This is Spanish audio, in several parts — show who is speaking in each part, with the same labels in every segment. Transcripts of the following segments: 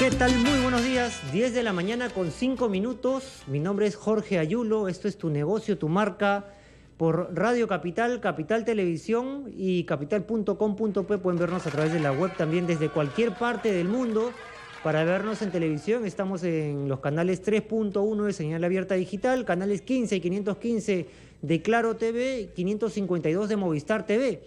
Speaker 1: ¿Qué tal? Muy buenos días, 10 de la mañana con 5 minutos. Mi nombre es Jorge Ayulo, esto es Tu Negocio, Tu Marca, por Radio Capital, Capital Televisión y capital.com.p. Pueden vernos a través de la web también desde cualquier parte del mundo. Para vernos en televisión estamos en los canales 3.1 de señal abierta digital, canales 15 y 515 de Claro TV, 552 de Movistar TV.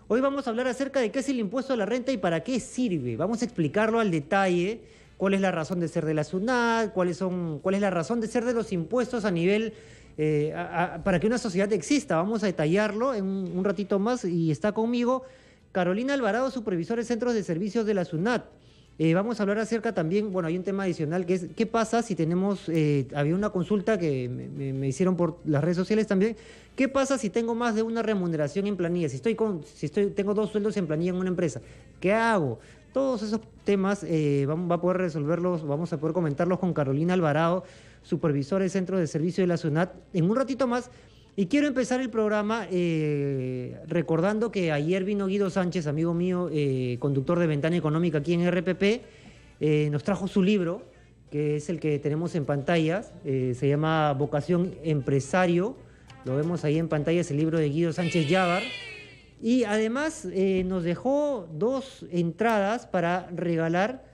Speaker 1: Hoy vamos a hablar acerca de qué es el impuesto a la renta y para qué sirve. Vamos a explicarlo al detalle, cuál es la razón de ser de la SUNAT, cuál es la razón de ser de los impuestos a nivel, para que una sociedad exista. Vamos a detallarlo en un ratito más y está conmigo Carolina Alvarado, supervisora de Centros de Servicios de la SUNAT. Vamos a hablar acerca también, bueno, hay un tema adicional que es qué pasa si tenemos, había una consulta que me hicieron por las redes sociales también, qué pasa si tengo más de una remuneración en planilla, tengo dos sueldos en planilla en una empresa, ¿qué hago? Todos esos temas va a poder resolverlos, vamos a poder comentarlos con Carolina Alvarado, supervisora de Centros de Servicio de la SUNAT, en un ratito más. Y quiero empezar el programa recordando que ayer vino Guido Sánchez, amigo mío, conductor de Ventana Económica aquí en RPP, nos trajo su libro, que es el que tenemos en pantallas, se llama Vocación Empresario, lo vemos ahí en pantalla, es el libro de Guido Sánchez Llavar, y además nos dejó 2 entradas para regalar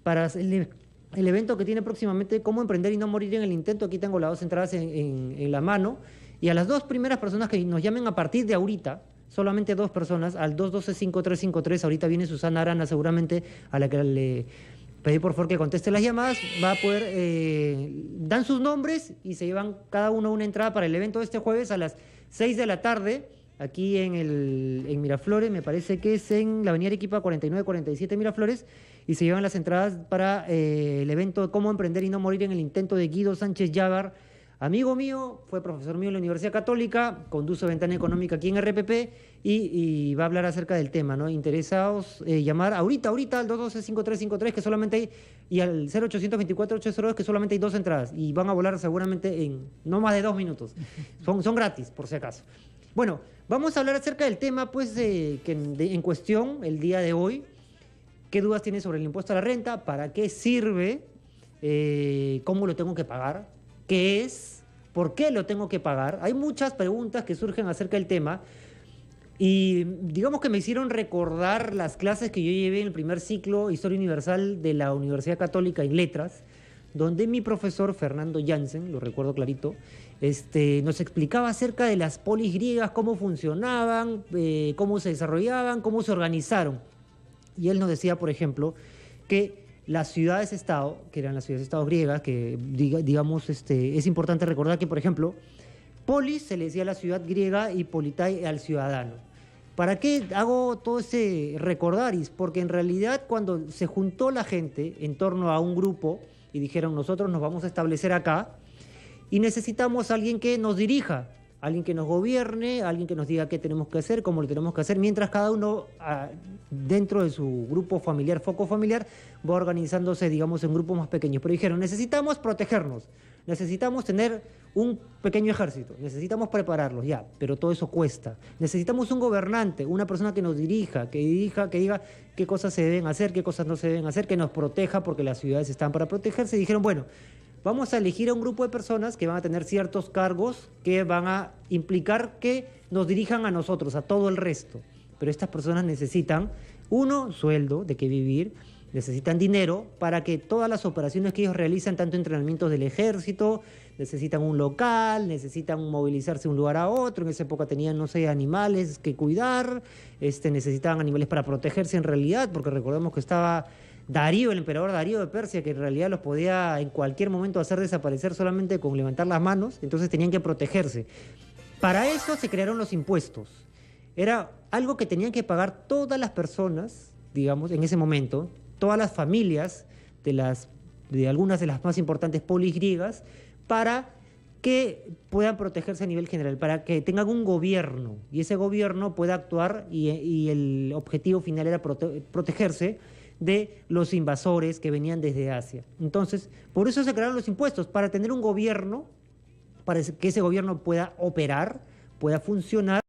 Speaker 1: para el evento que tiene próximamente, Cómo Emprender y No Morir en el Intento. Aquí tengo las 2 entradas en la mano. Y a las 2 primeras personas que nos llamen a partir de ahorita, solamente 2 personas, al 212-5353, ahorita viene Susana Arana seguramente, a la que le pedí por favor que conteste las llamadas, va a poder, dan sus nombres y se llevan cada uno una entrada para el evento de este jueves a las 6 de la tarde, aquí en Miraflores, me parece que es en la avenida Arequipa 4947 Miraflores, y se llevan las entradas para el evento Cómo Emprender y No Morir en el Intento de Guido Sánchez Llavar. Amigo mío, fue profesor mío en la Universidad Católica, conduce Ventana Económica aquí en RPP y va a hablar acerca del tema, ¿no? Interesados, llamar ahorita al 212-5353, que solamente hay, y al 0800-24-802, que solamente hay 2 entradas, y van a volar seguramente en no más de 2 minutos. Son gratis, por si acaso. Bueno, vamos a hablar acerca del tema, pues, en cuestión el día de hoy. ¿Qué dudas tienes sobre el impuesto a la renta? ¿Para qué sirve? ¿Cómo lo tengo que pagar? ¿Qué es? ¿Por qué lo tengo que pagar? Hay muchas preguntas que surgen acerca del tema y digamos que me hicieron recordar las clases que yo llevé en el primer ciclo Historia Universal de la Universidad Católica en Letras, donde mi profesor Fernando Jansen, lo recuerdo clarito, nos explicaba acerca de las polis griegas, cómo funcionaban, cómo se desarrollaban, cómo se organizaron. Y él nos decía, por ejemplo, que las ciudades-estado, que eran las ciudades-estado griegas, que digamos, es importante recordar que, por ejemplo, polis se le decía a la ciudad griega y politai al ciudadano. ¿Para qué hago todo ese recordaris? Porque en realidad cuando se juntó la gente en torno a un grupo y dijeron nosotros nos vamos a establecer acá y necesitamos a alguien que nos dirija, alguien que nos gobierne, alguien que nos diga qué tenemos que hacer, cómo lo tenemos que hacer, mientras cada uno dentro de su grupo familiar, foco familiar, va organizándose, digamos, en grupos más pequeños. Pero dijeron, necesitamos protegernos, necesitamos tener un pequeño ejército, necesitamos prepararlos, ya, pero todo eso cuesta. Necesitamos un gobernante, una persona que nos dirija, que diga qué cosas se deben hacer, qué cosas no se deben hacer, que nos proteja, porque las ciudades están para protegerse. Y dijeron, bueno, vamos a elegir a un grupo de personas que van a tener ciertos cargos que van a implicar que nos dirijan a nosotros, a todo el resto. Pero estas personas necesitan, sueldo, de qué vivir, necesitan dinero para que todas las operaciones que ellos realizan, tanto entrenamientos del ejército, necesitan un local, necesitan movilizarse de un lugar a otro. En esa época tenían, no sé, animales que cuidar, necesitaban animales para protegerse en realidad, porque recordemos que estaba Darío, el emperador Darío de Persia, que en realidad los podía en cualquier momento hacer desaparecer solamente con levantar las manos, entonces tenían que protegerse. Para eso se crearon los impuestos. Era algo que tenían que pagar todas las personas, digamos, en ese momento, todas las familias de algunas de las más importantes polis griegas, para que puedan protegerse a nivel general, para que tengan un gobierno, y ese gobierno pueda actuar, y el objetivo final era protegerse de los invasores que venían desde Asia. Entonces, por eso se crearon los impuestos, para tener un gobierno, para que ese gobierno pueda operar, pueda funcionar,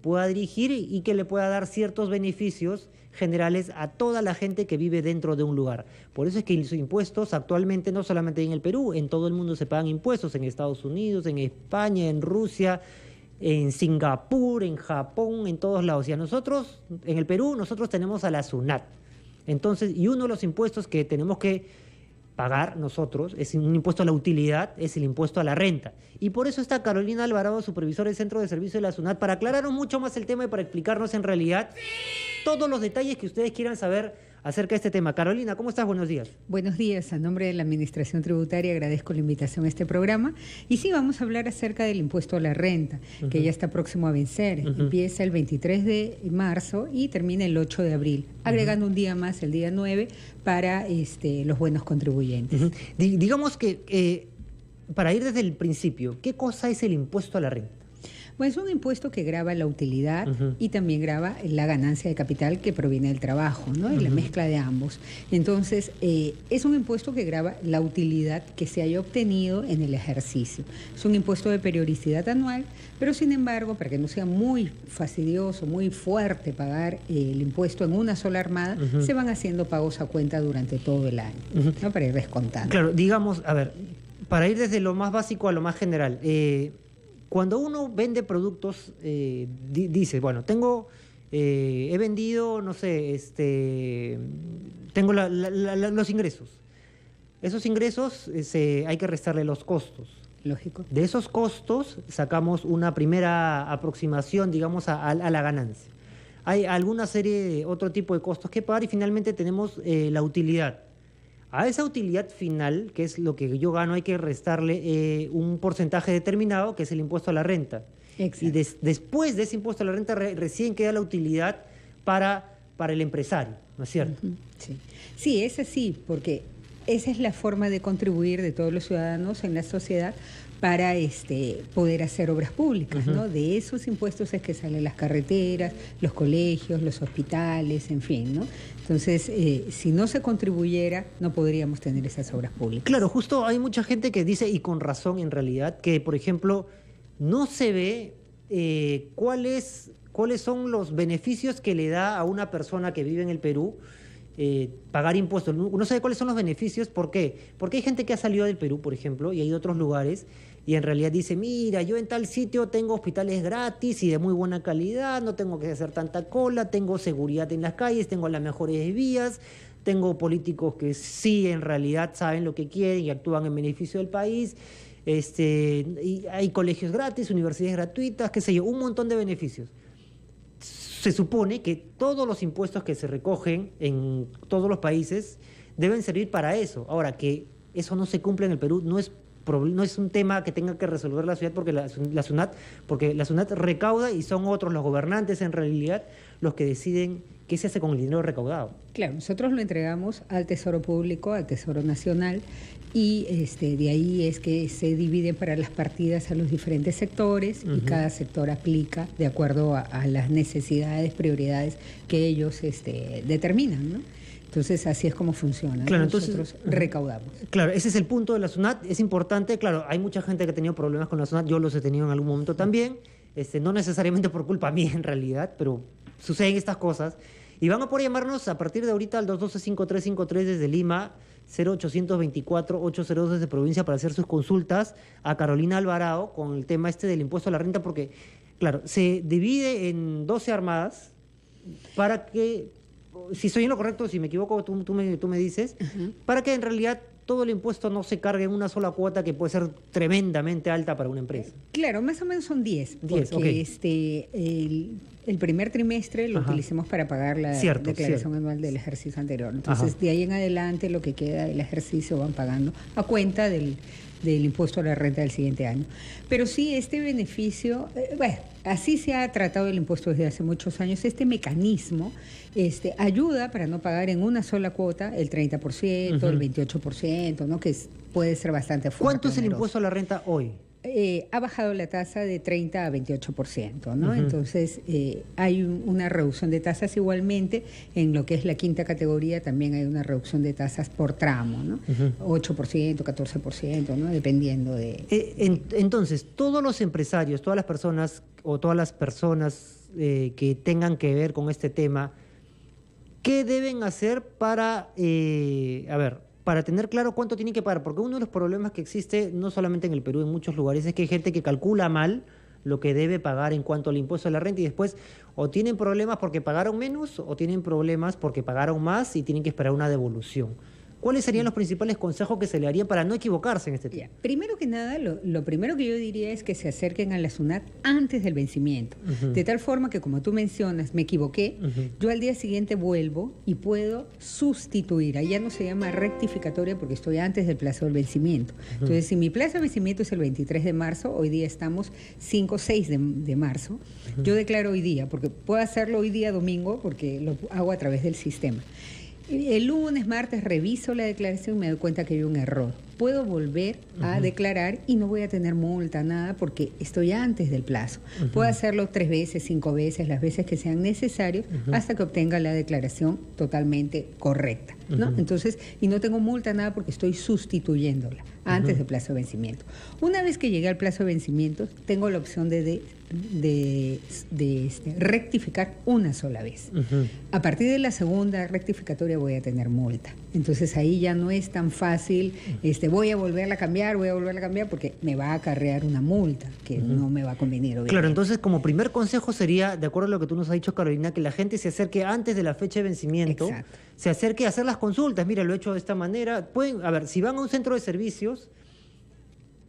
Speaker 1: pueda dirigir y que le pueda dar ciertos beneficios generales a toda la gente que vive dentro de un lugar. Por eso es que los impuestos actualmente, no solamente en el Perú, en todo el mundo se pagan impuestos, en Estados Unidos, en España, en Rusia, en Singapur, en Japón, en todos lados. Y a nosotros, en el Perú, nosotros tenemos a la SUNAT. Entonces, y uno de los impuestos que tenemos que pagar nosotros es un impuesto a la utilidad, es el impuesto a la renta. Y por eso está Carolina Alvarado, supervisora del Centro de Servicio de la SUNAT, para aclararnos mucho más el tema y para explicarnos en realidad todos los detalles que ustedes quieran saber acerca de este tema. Carolina, ¿cómo estás? Buenos días.
Speaker 2: Buenos días. A nombre de la Administración Tributaria agradezco la invitación a este programa. Y sí, vamos a hablar acerca del impuesto a la renta, que ya está próximo a vencer. Empieza el 23 de marzo y termina el 8 de abril, agregando un día más, el día 9, para los buenos contribuyentes.
Speaker 1: Digamos que, para ir desde el principio, ¿qué cosa es el impuesto a la renta?
Speaker 2: Pues es un impuesto que grava la utilidad y también grava la ganancia de capital que proviene del trabajo, ¿no? Y la mezcla de ambos. Entonces, es un impuesto que grava la utilidad que se haya obtenido en el ejercicio. Es un impuesto de periodicidad anual, pero sin embargo, para que no sea muy fastidioso, muy fuerte pagar el impuesto en una sola armada, se van haciendo pagos a cuenta durante todo el año, ¿no? Para ir descontando.
Speaker 1: Claro, digamos, a ver, para ir desde lo más básico a lo más general, cuando uno vende productos, dice, bueno, he vendido, no sé, tengo los ingresos. Esos ingresos hay que restarle los costos.
Speaker 2: Lógico.
Speaker 1: De esos costos sacamos una primera aproximación, digamos, a la ganancia. Hay alguna serie de otro tipo de costos que pagar y finalmente tenemos la utilidad. A esa utilidad final, que es lo que yo gano, hay que restarle un porcentaje determinado, que es el impuesto a la renta.
Speaker 2: Exacto.
Speaker 1: Y después de ese impuesto a la renta recién queda la utilidad para el empresario, ¿no es cierto?
Speaker 2: Sí. Sí, es así, porque esa es la forma de contribuir de todos los ciudadanos en la sociedad para poder hacer obras públicas, ¿no? De esos impuestos es que salen las carreteras, los colegios, los hospitales, en fin, ¿no? Entonces, si no se contribuyera, no podríamos tener esas obras públicas.
Speaker 1: Claro, justo hay mucha gente que dice, y con razón en realidad, que, por ejemplo, no se ve cuáles son los beneficios que le da a una persona que vive en el Perú pagar impuestos. No sabe cuáles son los beneficios. ¿Por qué? Porque hay gente que ha salido del Perú, por ejemplo, y hay otros lugares, y en realidad dice, mira, yo en tal sitio tengo hospitales gratis y de muy buena calidad, no tengo que hacer tanta cola, tengo seguridad en las calles, tengo las mejores vías, tengo políticos que sí en realidad saben lo que quieren y actúan en beneficio del país, y hay colegios gratis, universidades gratuitas, qué sé yo, un montón de beneficios. Se supone que todos los impuestos que se recogen en todos los países deben servir para eso. Ahora, que eso no se cumple en el Perú no es un tema que tenga que resolver la ciudad porque la SUNAT recauda y son otros los gobernantes en realidad los que deciden qué se hace con el dinero recaudado.
Speaker 2: Claro, nosotros lo entregamos al Tesoro Público, al Tesoro Nacional, y de ahí es que se dividen para las partidas a los diferentes sectores y cada sector aplica de acuerdo a las necesidades, prioridades que ellos determinan, ¿no? Entonces, así es como funciona.
Speaker 1: Claro,
Speaker 2: nosotros recaudamos.
Speaker 1: Claro, ese es el punto de la SUNAT. Es importante, claro, hay mucha gente que ha tenido problemas con la SUNAT, yo los he tenido en algún momento también, no necesariamente por culpa mía en realidad, pero suceden estas cosas. Y van a poder llamarnos a partir de ahorita al 212-5353 desde Lima, 0824-802 desde provincia para hacer sus consultas a Carolina Alvarado con el tema del impuesto a la renta, porque, claro, se divide en 12 armadas para que, si estoy en lo correcto, si me equivoco, tú me dices, para que en realidad todo el impuesto no se cargue en una sola cuota que puede ser tremendamente alta para una empresa.
Speaker 2: Claro, más o menos son 10, porque
Speaker 1: okay.
Speaker 2: El primer trimestre lo utilicemos para pagar la declaración anual del ejercicio anterior. Entonces, de ahí en adelante lo que queda del ejercicio van pagando a cuenta del impuesto a la renta del siguiente año. Pero sí, este beneficio, así se ha tratado el impuesto desde hace muchos años. Este mecanismo ayuda para no pagar en una sola cuota el 30%, el 28%, ¿no? Que puede ser bastante fuerte.
Speaker 1: ¿Cuánto es el impuesto a la renta hoy?
Speaker 2: Ha bajado la tasa de 30 a 28%, ¿no? Entonces, hay una reducción de tasas igualmente. En lo que es la quinta categoría también hay una reducción de tasas por tramo, ¿no? 8%, 14%, ¿no? Dependiendo de...
Speaker 1: Entonces, todos los empresarios, todas las personas que tengan que ver con este tema, ¿qué deben hacer para tener claro cuánto tienen que pagar? Porque uno de los problemas que existe, no solamente en el Perú, en muchos lugares, es que hay gente que calcula mal lo que debe pagar en cuanto al impuesto a la renta y después o tienen problemas porque pagaron menos o tienen problemas porque pagaron más y tienen que esperar una devolución. ¿Cuáles serían los principales consejos que se le harían para no equivocarse en este tema?
Speaker 2: Primero que nada, lo primero que yo diría es que se acerquen a la SUNAT antes del vencimiento. De tal forma que, como tú mencionas, me equivoqué, yo al día siguiente vuelvo y puedo sustituir. Ahí ya no se llama rectificatoria porque estoy antes del plazo del vencimiento. Entonces, si mi plazo de vencimiento es el 23 de marzo, hoy día estamos 5 o 6 de marzo, yo declaro hoy día, porque puedo hacerlo hoy día domingo porque lo hago a través del sistema. El lunes, martes, reviso la declaración y me doy cuenta que hay un error. Puedo volver a declarar y no voy a tener multa, nada, porque estoy antes del plazo. Puedo hacerlo 3 veces, 5 veces, las veces que sean necesarios, hasta que obtenga la declaración totalmente correcta, ¿no? Entonces, y no tengo multa, nada, porque estoy sustituyéndola antes del plazo de vencimiento. Una vez que llegue al plazo de vencimiento, tengo la opción de rectificar una sola vez. A partir de la segunda rectificatoria voy a tener multa. Entonces ahí ya no es tan fácil, voy a volverla a cambiar, porque me va a acarrear una multa que no me va a convenir, obviamente.
Speaker 1: Claro, entonces como primer consejo sería, de acuerdo a lo que tú nos has dicho, Carolina, que la gente se acerque antes de la fecha de vencimiento. Exacto. Se acerque a hacer las consultas. Mira, lo he hecho de esta manera. Pueden, a ver, si van a un centro de servicios,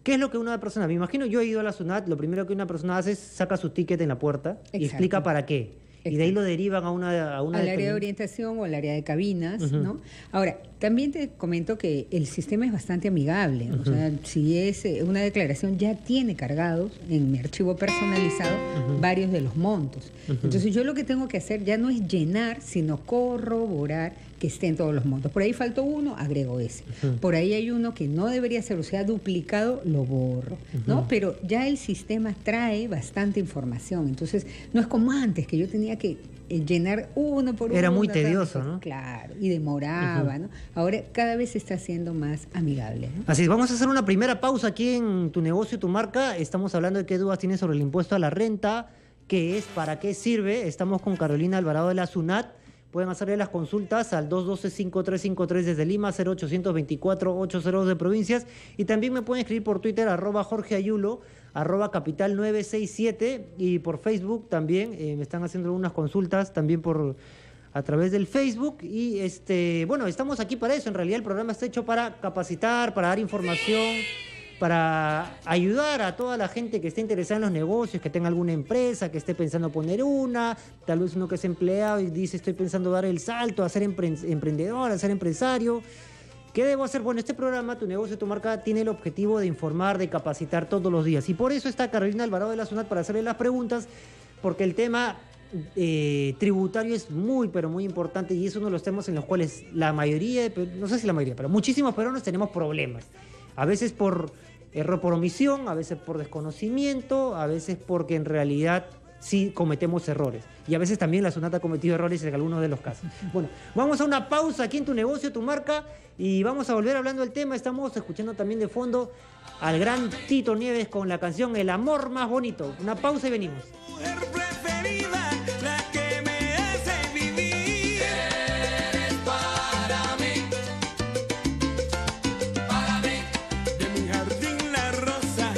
Speaker 1: ¿qué es lo que una persona? Me imagino, yo he ido a la SUNAT, lo primero que una persona hace es saca su ticket en la puerta y explica para qué. Y de ahí lo derivan al
Speaker 2: área de orientación o al área de cabinas, ¿no? Ahora, también te comento que el sistema es bastante amigable. O sea, si es una declaración, ya tiene cargados en mi archivo personalizado varios de los montos. Entonces, yo lo que tengo que hacer ya no es llenar, sino corroborar que estén todos los montos. Por ahí faltó uno, agrego ese. Por ahí hay uno que no debería ser, o sea, duplicado, lo borro, ¿no? Pero ya el sistema trae bastante información. Entonces, no es como antes, que yo tenía que llenar uno por uno.
Speaker 1: Era muy tedioso, ¿no?
Speaker 2: Claro, y demoraba, ¿no? Ahora cada vez se está haciendo más amigable, ¿no?
Speaker 1: Así es, vamos a hacer una primera pausa aquí en Tu Negocio, Tu Marca. Estamos hablando de qué dudas tienes sobre el impuesto a la renta, qué es, para qué sirve. Estamos con Carolina Alvarado de la SUNAT. Pueden hacerle las consultas al 212-5353 desde Lima, 0824-802 de provincias. Y también me pueden escribir por Twitter, @JorgeAyulo, @Capital967. Y por Facebook también, me están haciendo algunas consultas también a través del Facebook. Y bueno, estamos aquí para eso. En realidad el programa está hecho para capacitar, para dar información, para ayudar a toda la gente que esté interesada en los negocios, que tenga alguna empresa, que esté pensando poner una, tal vez uno que es empleado y dice estoy pensando dar el salto a ser emprendedor, a ser empresario. ¿Qué debo hacer? Bueno, este programa, Tu Negocio, Tu Marca, tiene el objetivo de informar, de capacitar todos los días. Y por eso está Carolina Alvarado de la SUNAT para hacerle las preguntas, porque el tema tributario es muy, pero muy importante y es uno de los temas en los cuales la mayoría, no sé si la mayoría, pero muchísimos peruanos tenemos problemas. A veces por error, por omisión, a veces por desconocimiento, a veces porque en realidad sí cometemos errores. Y a veces también la SUNAT ha cometido errores en algunos de los casos. Bueno, vamos a una pausa aquí en Tu Negocio, Tu Marca y vamos a volver hablando del tema. Estamos escuchando también de fondo al gran Tito Nieves con la canción El Amor Más Bonito. Una pausa y venimos.
Speaker 3: Mujer preferida, la que me hace vivir. Eres para mí, de mi jardín la rosa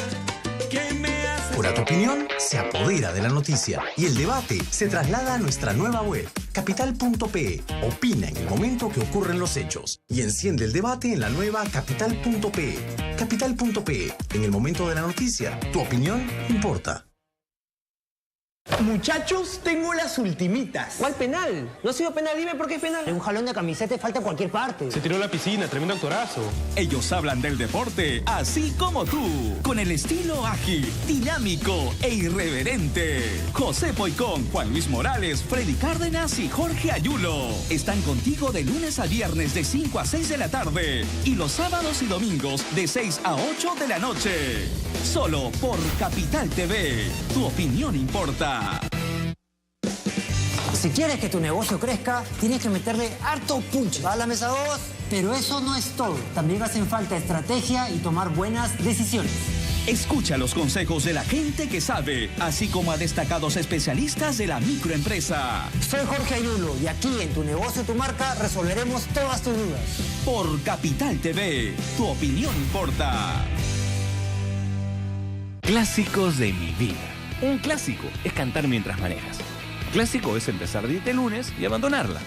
Speaker 3: que me hace.
Speaker 4: Pura tu opinión se apodera de la noticia y el debate se traslada a nuestra nueva web, capital.pe. Opina en el momento que ocurren los hechos y enciende el debate en la nueva capital.pe. Capital.pe, en el momento de la noticia, tu opinión importa.
Speaker 5: Muchachos, tengo las ultimitas.
Speaker 6: ¿Cuál penal? No ha sido penal, dime por qué es penal.
Speaker 1: Un jalón de camiseta falta en cualquier parte.
Speaker 7: Se tiró a la piscina, tremendo actorazo.
Speaker 3: Ellos hablan del deporte así como tú, con el estilo ágil, dinámico e irreverente. José Poicón, Juan Luis Morales, Freddy Cárdenas y Jorge Ayulo están contigo de lunes a viernes de 5 a 6 de la tarde y los sábados y domingos de 6 a 8 de la noche. Solo por Capital TV. Tu opinión importa.
Speaker 1: Si quieres que tu negocio crezca, tienes que meterle harto punch a la mesa 2. Pero eso no es todo. También hacen falta estrategia y tomar buenas decisiones.
Speaker 3: Escucha los consejos de la gente que sabe, así como a destacados especialistas de la microempresa.
Speaker 1: Soy Jorge Ayulo y aquí en Tu Negocio, Tu Marca resolveremos todas tus dudas.
Speaker 3: Por Capital TV, tu opinión importa.
Speaker 8: Clásicos de mi vida. Un clásico es cantar mientras manejas. Clásico es empezar de lunes y abandonarla.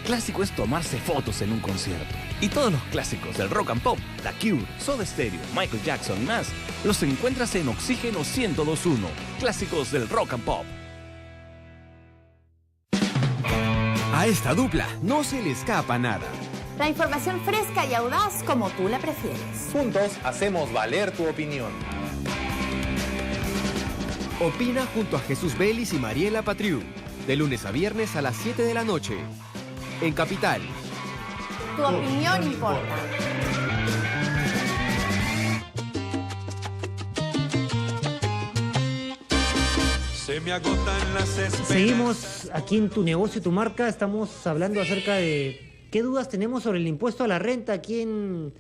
Speaker 8: Clásico es tomarse fotos en un concierto. Y todos los clásicos del rock and pop, The Cure, Soda Stereo, Michael Jackson y más, los encuentras en Oxígeno 102.1. Clásicos del rock and pop.
Speaker 9: A esta dupla no se le escapa nada.
Speaker 10: La información fresca y audaz como tú la prefieres.
Speaker 5: Juntos hacemos valer tu opinión.
Speaker 9: Opina junto a Jesús Vélez y Mariela Patriu, de lunes a viernes a las 7 de la noche, en Capital.
Speaker 10: Tu opinión importa.
Speaker 11: Se me agotan las esperanzas.
Speaker 1: Seguimos aquí en Tu Negocio, Tu Marca. Estamos hablando acerca de qué dudas tenemos sobre el impuesto a la renta aquí en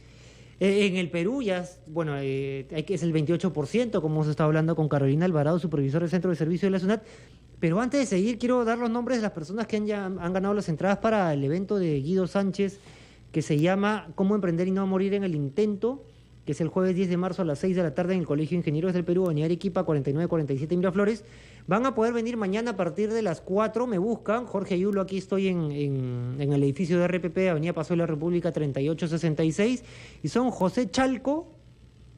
Speaker 1: el Perú. Ya, bueno, es el 28%, como hemos estado hablando con Carolina Alvarado, supervisor del Centro de Servicio de la SUNAT. Pero antes de seguir, quiero dar los nombres de las personas que han ganado las entradas para el evento de Guido Sánchez, que se llama Cómo emprender y no morir en el intento, que es el jueves 10 de marzo a las 6 de la tarde en el Colegio de Ingenieros del Perú, Avenida Arequipa, 4947 Miraflores. Van a poder venir mañana a partir de las 4, me buscan. Jorge Ayulo, aquí estoy en el edificio de RPP, Avenida Paso de la República, 3866. Y son José Chalco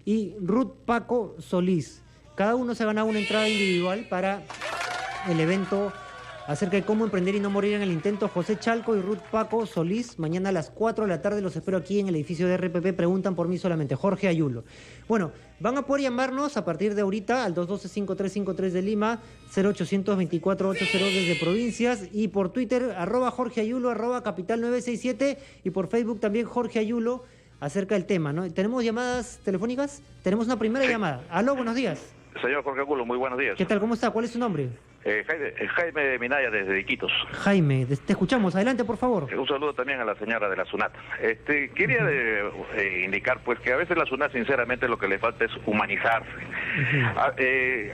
Speaker 1: y Ruth Paco Solís. Cada uno se ha ganado una entrada individual para el evento acerca de cómo emprender y no morir en el intento. José Chalco y Ruth Paco Solís, mañana a las 4 de la tarde los espero aquí en el edificio de RPP. Preguntan por mí solamente, Jorge Ayulo. Bueno, van a poder llamarnos a partir de ahorita al 212-5353 de Lima, 0800-2480 desde provincias, y por Twitter, @Jorge Ayulo, @Capital967, y por Facebook también Jorge Ayulo, acerca del tema, ¿no? ¿Tenemos llamadas telefónicas? Tenemos una primera llamada. Aló, buenos días.
Speaker 12: Señor Jorge Ayulo, muy buenos días.
Speaker 1: ¿Qué tal? ¿Cómo está? ¿Cuál es su nombre?
Speaker 12: Jaime Minaya, desde Iquitos.
Speaker 1: Jaime, te escuchamos. Adelante, por favor.
Speaker 12: Un saludo también a la señora de la SUNAT. Quería indicar pues que a veces la SUNAT sinceramente lo que le falta es humanizarse.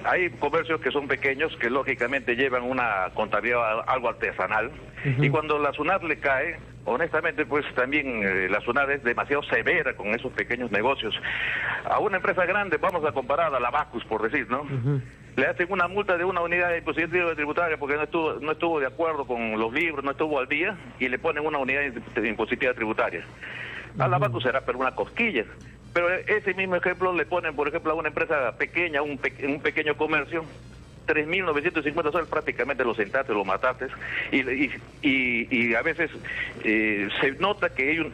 Speaker 12: Hay comercios que son pequeños que lógicamente llevan una contabilidad algo artesanal, y cuando la SUNAT le cae, honestamente pues también la SUNAT es demasiado severa con esos pequeños negocios. A una empresa grande, vamos a comparar a la Bacus, por decir, ¿no? Le hacen una multa de una unidad de impositiva tributaria porque no estuvo de acuerdo con los libros, no estuvo al día, y le ponen una unidad de impositiva tributaria. A la Bacus será pero una cosquilla. Pero ese mismo ejemplo le ponen, por ejemplo, a una empresa pequeña, un pequeño comercio, 3.950 soles, prácticamente lo sentaste, lo mataste, y a veces se nota que hay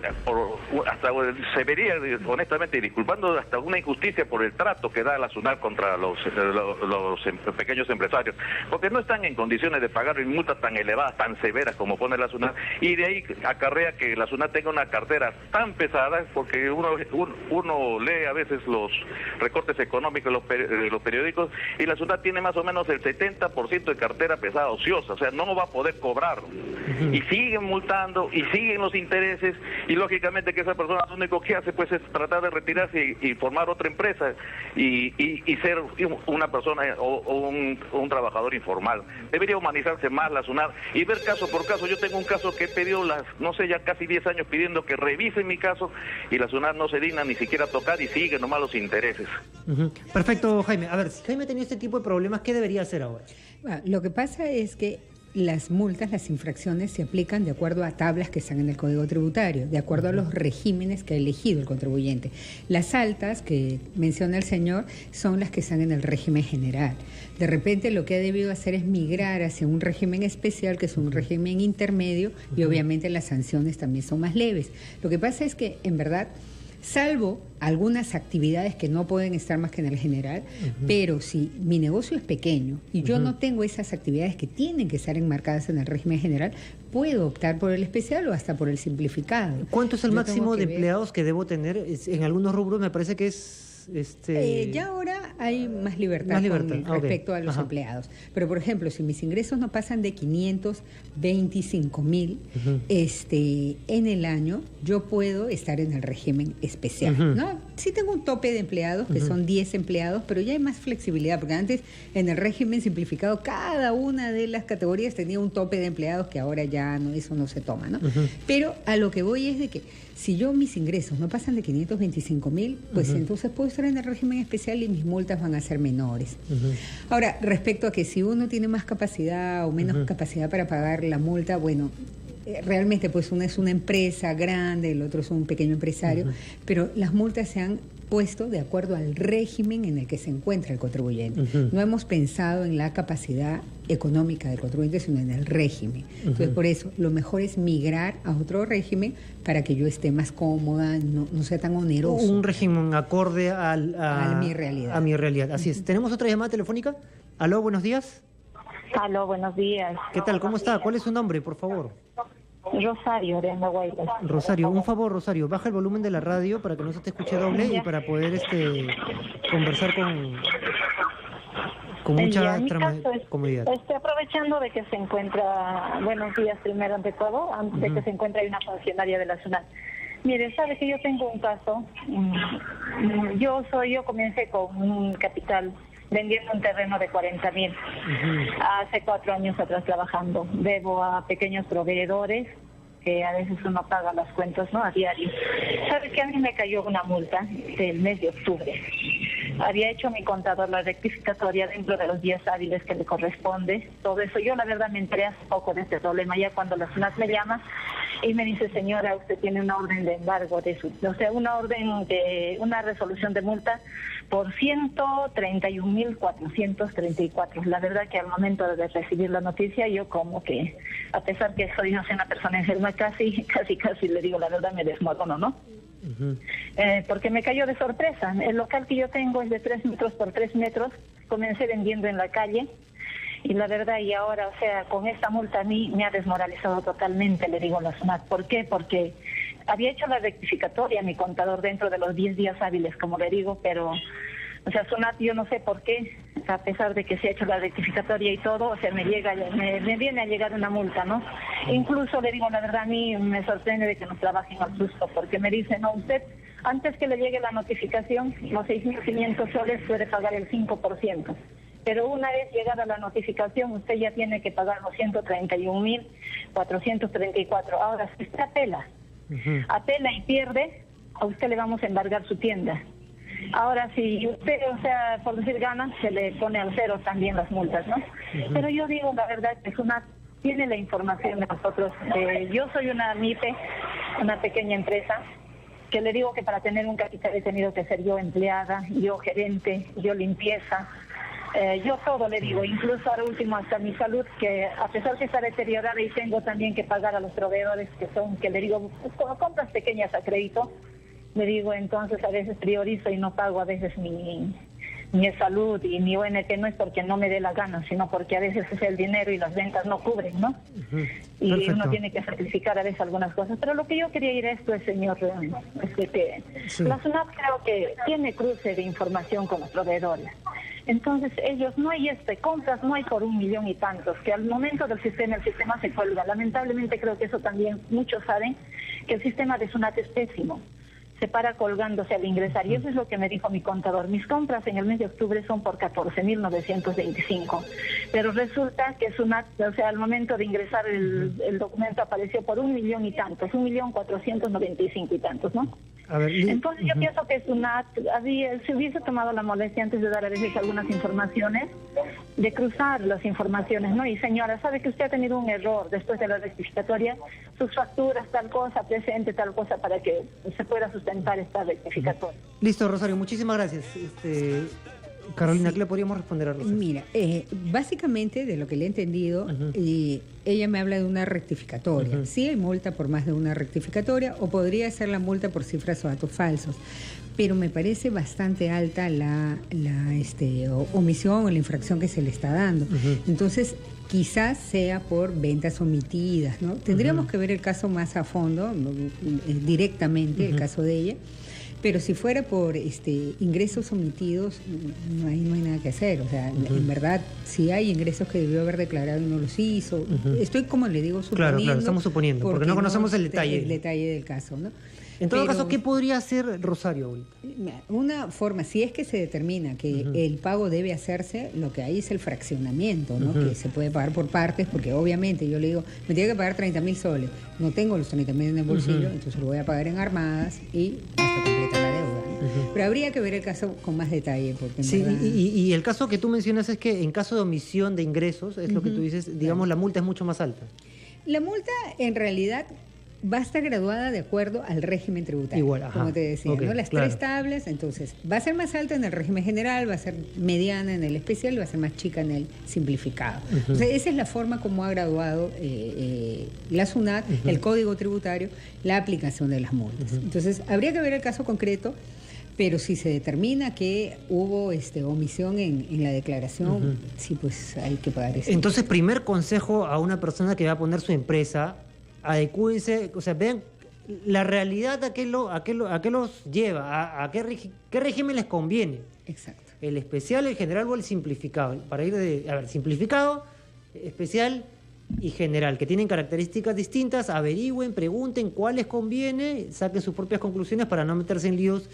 Speaker 12: hasta se vería, honestamente, disculpando, hasta una injusticia por el trato que da la SUNAT contra los pequeños empresarios, porque no están en condiciones de pagar multas tan elevadas, tan severas como pone la SUNAT, y de ahí acarrea que la SUNAT tenga una cartera tan pesada, porque uno lee a veces los recortes económicos de los periódicos, y la SUNAT tiene más o menos el 70% de cartera pesada ociosa, o sea, no va a poder cobrar. Y siguen multando, y siguen los intereses, y lógicamente que esa persona lo único que hace pues es tratar de retirarse y formar otra empresa, y ser una persona o un trabajador informal. Debería humanizarse más la SUNAT y ver caso por caso. Yo tengo un caso que he pedido ya casi 10 años pidiendo que revisen mi caso, y la SUNAT no se digna ni siquiera tocar y sigue nomás los intereses.
Speaker 1: Perfecto, Jaime. A ver, si Jaime ha tenido este tipo de problemas, ¿qué debería hacer ahora?
Speaker 2: Bueno, lo que pasa es que las multas, las infracciones se aplican de acuerdo a tablas que están en el Código Tributario, de acuerdo a los regímenes que ha elegido el contribuyente. Las altas que menciona el señor son las que están en el régimen general. De repente lo que ha debido hacer es migrar hacia un régimen especial, que es un régimen intermedio, y obviamente las sanciones también son más leves. Lo que pasa es que, en verdad, salvo algunas actividades que no pueden estar más que en el general, pero si mi negocio es pequeño y yo no tengo esas actividades que tienen que estar enmarcadas en el régimen general, puedo optar por el especial o hasta por el simplificado.
Speaker 1: ¿Cuánto es el máximo de empleados que debo tener? En algunos rubros me parece que es más?
Speaker 2: Ya ahora hay más libertad con respecto a los empleados. Pero, por ejemplo, si mis ingresos no pasan de 525,000 en el año, yo puedo estar en el régimen especial, ¿no? Sí tengo un tope de empleados, que son 10 empleados, pero ya hay más flexibilidad, porque antes en el régimen simplificado cada una de las categorías tenía un tope de empleados que ahora ya no, eso no se toma, ¿no? Pero a lo que voy es de que si yo mis ingresos no pasan de 525,000, pues entonces puedo estar en el régimen especial y mis multas van a ser menores. Ahora, respecto a que si uno tiene más capacidad o menos capacidad para pagar la multa, bueno, realmente pues una es una empresa grande, el otro es un pequeño empresario, pero las multas se han puesto de acuerdo al régimen en el que se encuentra el contribuyente. No hemos pensado en la capacidad económica del contribuyente, sino en el régimen. Entonces, por eso, lo mejor es migrar a otro régimen para que yo esté más cómoda, no sea tan oneroso.
Speaker 1: Un régimen acorde a
Speaker 2: mi realidad.
Speaker 1: A mi realidad, así es. ¿Tenemos otra llamada telefónica? Aló, buenos días.
Speaker 13: Aló, buenos días.
Speaker 1: ¿Qué tal? ¿Cómo está? ¿Cuál es su nombre, por favor?
Speaker 13: Rosario, de Andahuaylas.
Speaker 1: Rosario, un favor, Rosario, baja el volumen de la radio para que no se te escuche doble y para poder conversar con mucha comodidad.
Speaker 13: Estoy aprovechando de que se encuentra, buenos días primero ante todo, antes de que se encuentre una funcionaria de la SUNAT. Mire, sabe que yo tengo un caso, yo comencé con un capital vendiendo un terreno de 40,000 hace 4 años atrás trabajando. Debo a pequeños proveedores que a veces uno paga las cuentas, ¿no?, a diario. ¿Sabe que a mí me cayó una multa del mes de octubre? Había hecho mi contador la rectificatoria dentro de los 10 hábiles que le corresponde. Todo eso, yo la verdad me enteré hace poco de este problema, ya cuando la SUNAT me llama y me dice, señora, usted tiene una orden de embargo una resolución de multa por 131,434. La verdad que al momento de recibir la noticia, yo como que, a pesar que soy una persona enferma, casi le digo la verdad, me desmorono, ¿no? Porque me cayó de sorpresa. El local que yo tengo es de 3 metros por 3 metros. Comencé vendiendo en la calle y la verdad, y ahora, o sea, con esta multa a mí me ha desmoralizado totalmente, le digo a la SUNAT. ¿Por qué? Porque había hecho la rectificatoria mi contador dentro de los 10 días hábiles, como le digo, pero, o sea, SUNAT, yo no sé por qué, a pesar de que se ha hecho la rectificatoria y todo, o sea, me viene a llegar una multa, ¿no? Incluso, le digo la verdad, a mí me sorprende de que nos trabajen al susto, porque me dicen, no, usted, antes que le llegue la notificación, los 6,500 soles puede pagar el 5%. Pero una vez llegada la notificación, usted ya tiene que pagar los 131,434. Ahora, si usted apela y pierde, a usted le vamos a embargar su tienda. Ahora, si usted, o sea, por decir gana, se le pone al cero también las multas, ¿no? Pero yo digo, la verdad, que tiene la información de nosotros. Yo soy una MIPE, una pequeña empresa, que le digo que para tener un capital he tenido que ser yo empleada, yo gerente, yo limpieza, yo todo le digo, incluso ahora último hasta mi salud, que a pesar que está deteriorada y tengo también que pagar a los proveedores que le digo, compras pequeñas a crédito, le digo, entonces a veces priorizo y no pago a veces mi salud y mi ONT, no es porque no me dé la gana, sino porque a veces es el dinero y las ventas no cubren, ¿no? Y perfecto, uno tiene que sacrificar a veces algunas cosas. Pero lo que yo quería ir a esto es, señor, es que la SUNAT creo que tiene cruce de información con los proveedores. Entonces ellos, no hay compras, no hay por 1,000,000 y tantos, que al momento del sistema, el sistema se cuelga. Lamentablemente creo que eso también muchos saben, que el sistema de SUNAT es pésimo. Se para colgándose al ingresar, y eso es lo que me dijo mi contador. Mis compras en el mes de octubre son por 14,925, pero resulta que SUNAT, o sea, al momento de ingresar el documento apareció por 1,000,000 y tantos, 1,495,000 y tantos, ¿no?
Speaker 1: A ver,
Speaker 13: entonces yo pienso que SUNAT se hubiese tomado la molestia antes de dar a veces algunas informaciones, de cruzar las informaciones, ¿no? Y señora, sabe que usted ha tenido un error después de la rectificatoria, sus facturas, tal cosa, presente tal cosa, para que se pueda sustentar esta rectificatoria.
Speaker 1: Listo, Rosario, muchísimas gracias. Carolina, ¿qué le podríamos responder a Rosario?
Speaker 2: Mira, básicamente de lo que le he entendido, ella me habla de una rectificatoria. Sí hay multa por más de una rectificatoria, o podría ser la multa por cifras o datos falsos, pero me parece bastante alta la omisión o la infracción que se le está dando. Entonces, quizás sea por ventas omitidas, ¿no? Tendríamos que ver el caso más a fondo, directamente, el caso de ella. Pero si fuera por ingresos omitidos, ahí no hay nada que hacer. O sea, en verdad, si hay ingresos que debió haber declarado y no los hizo, estoy, como le digo, suponiendo.
Speaker 1: Claro, estamos suponiendo, porque no conocemos el detalle.
Speaker 2: El detalle del caso, ¿no?
Speaker 1: En todo caso, ¿qué podría hacer Rosario ahorita?
Speaker 2: Una forma, si es que se determina que el pago debe hacerse, lo que hay es el fraccionamiento, ¿no? Que se puede pagar por partes, porque obviamente yo le digo, me tiene que pagar 30.000 soles, no tengo los 30.000 en el bolsillo, entonces lo voy a pagar en armadas y hasta completar la deuda, ¿no? Pero habría que ver el caso con más detalle. Porque
Speaker 1: sí,
Speaker 2: verdad...
Speaker 1: y el caso que tú mencionas es que en caso de omisión de ingresos, es lo que tú dices, digamos, la multa es mucho más alta.
Speaker 2: La multa, en realidad, va a estar graduada de acuerdo al régimen tributario. Igual, como te decía, ¿no? Las tres tablas, entonces, va a ser más alta en el régimen general, va a ser mediana en el especial y va a ser más chica en el simplificado. O sea, esa es la forma como ha graduado la SUNAT, el Código Tributario, la aplicación de las multas. Entonces, habría que ver el caso concreto, pero si se determina que hubo omisión en la declaración, sí, pues hay que pagar eso.
Speaker 1: Entonces, primer consejo a una persona que va a poner su empresa: adecúense, o sea, vean la realidad a qué los lleva, a qué régimen les conviene.
Speaker 2: Exacto.
Speaker 1: El especial, el general o el simplificado. Para ir simplificado, especial y general, que tienen características distintas, averigüen, pregunten cuál les conviene, saquen sus propias conclusiones para no meterse en líos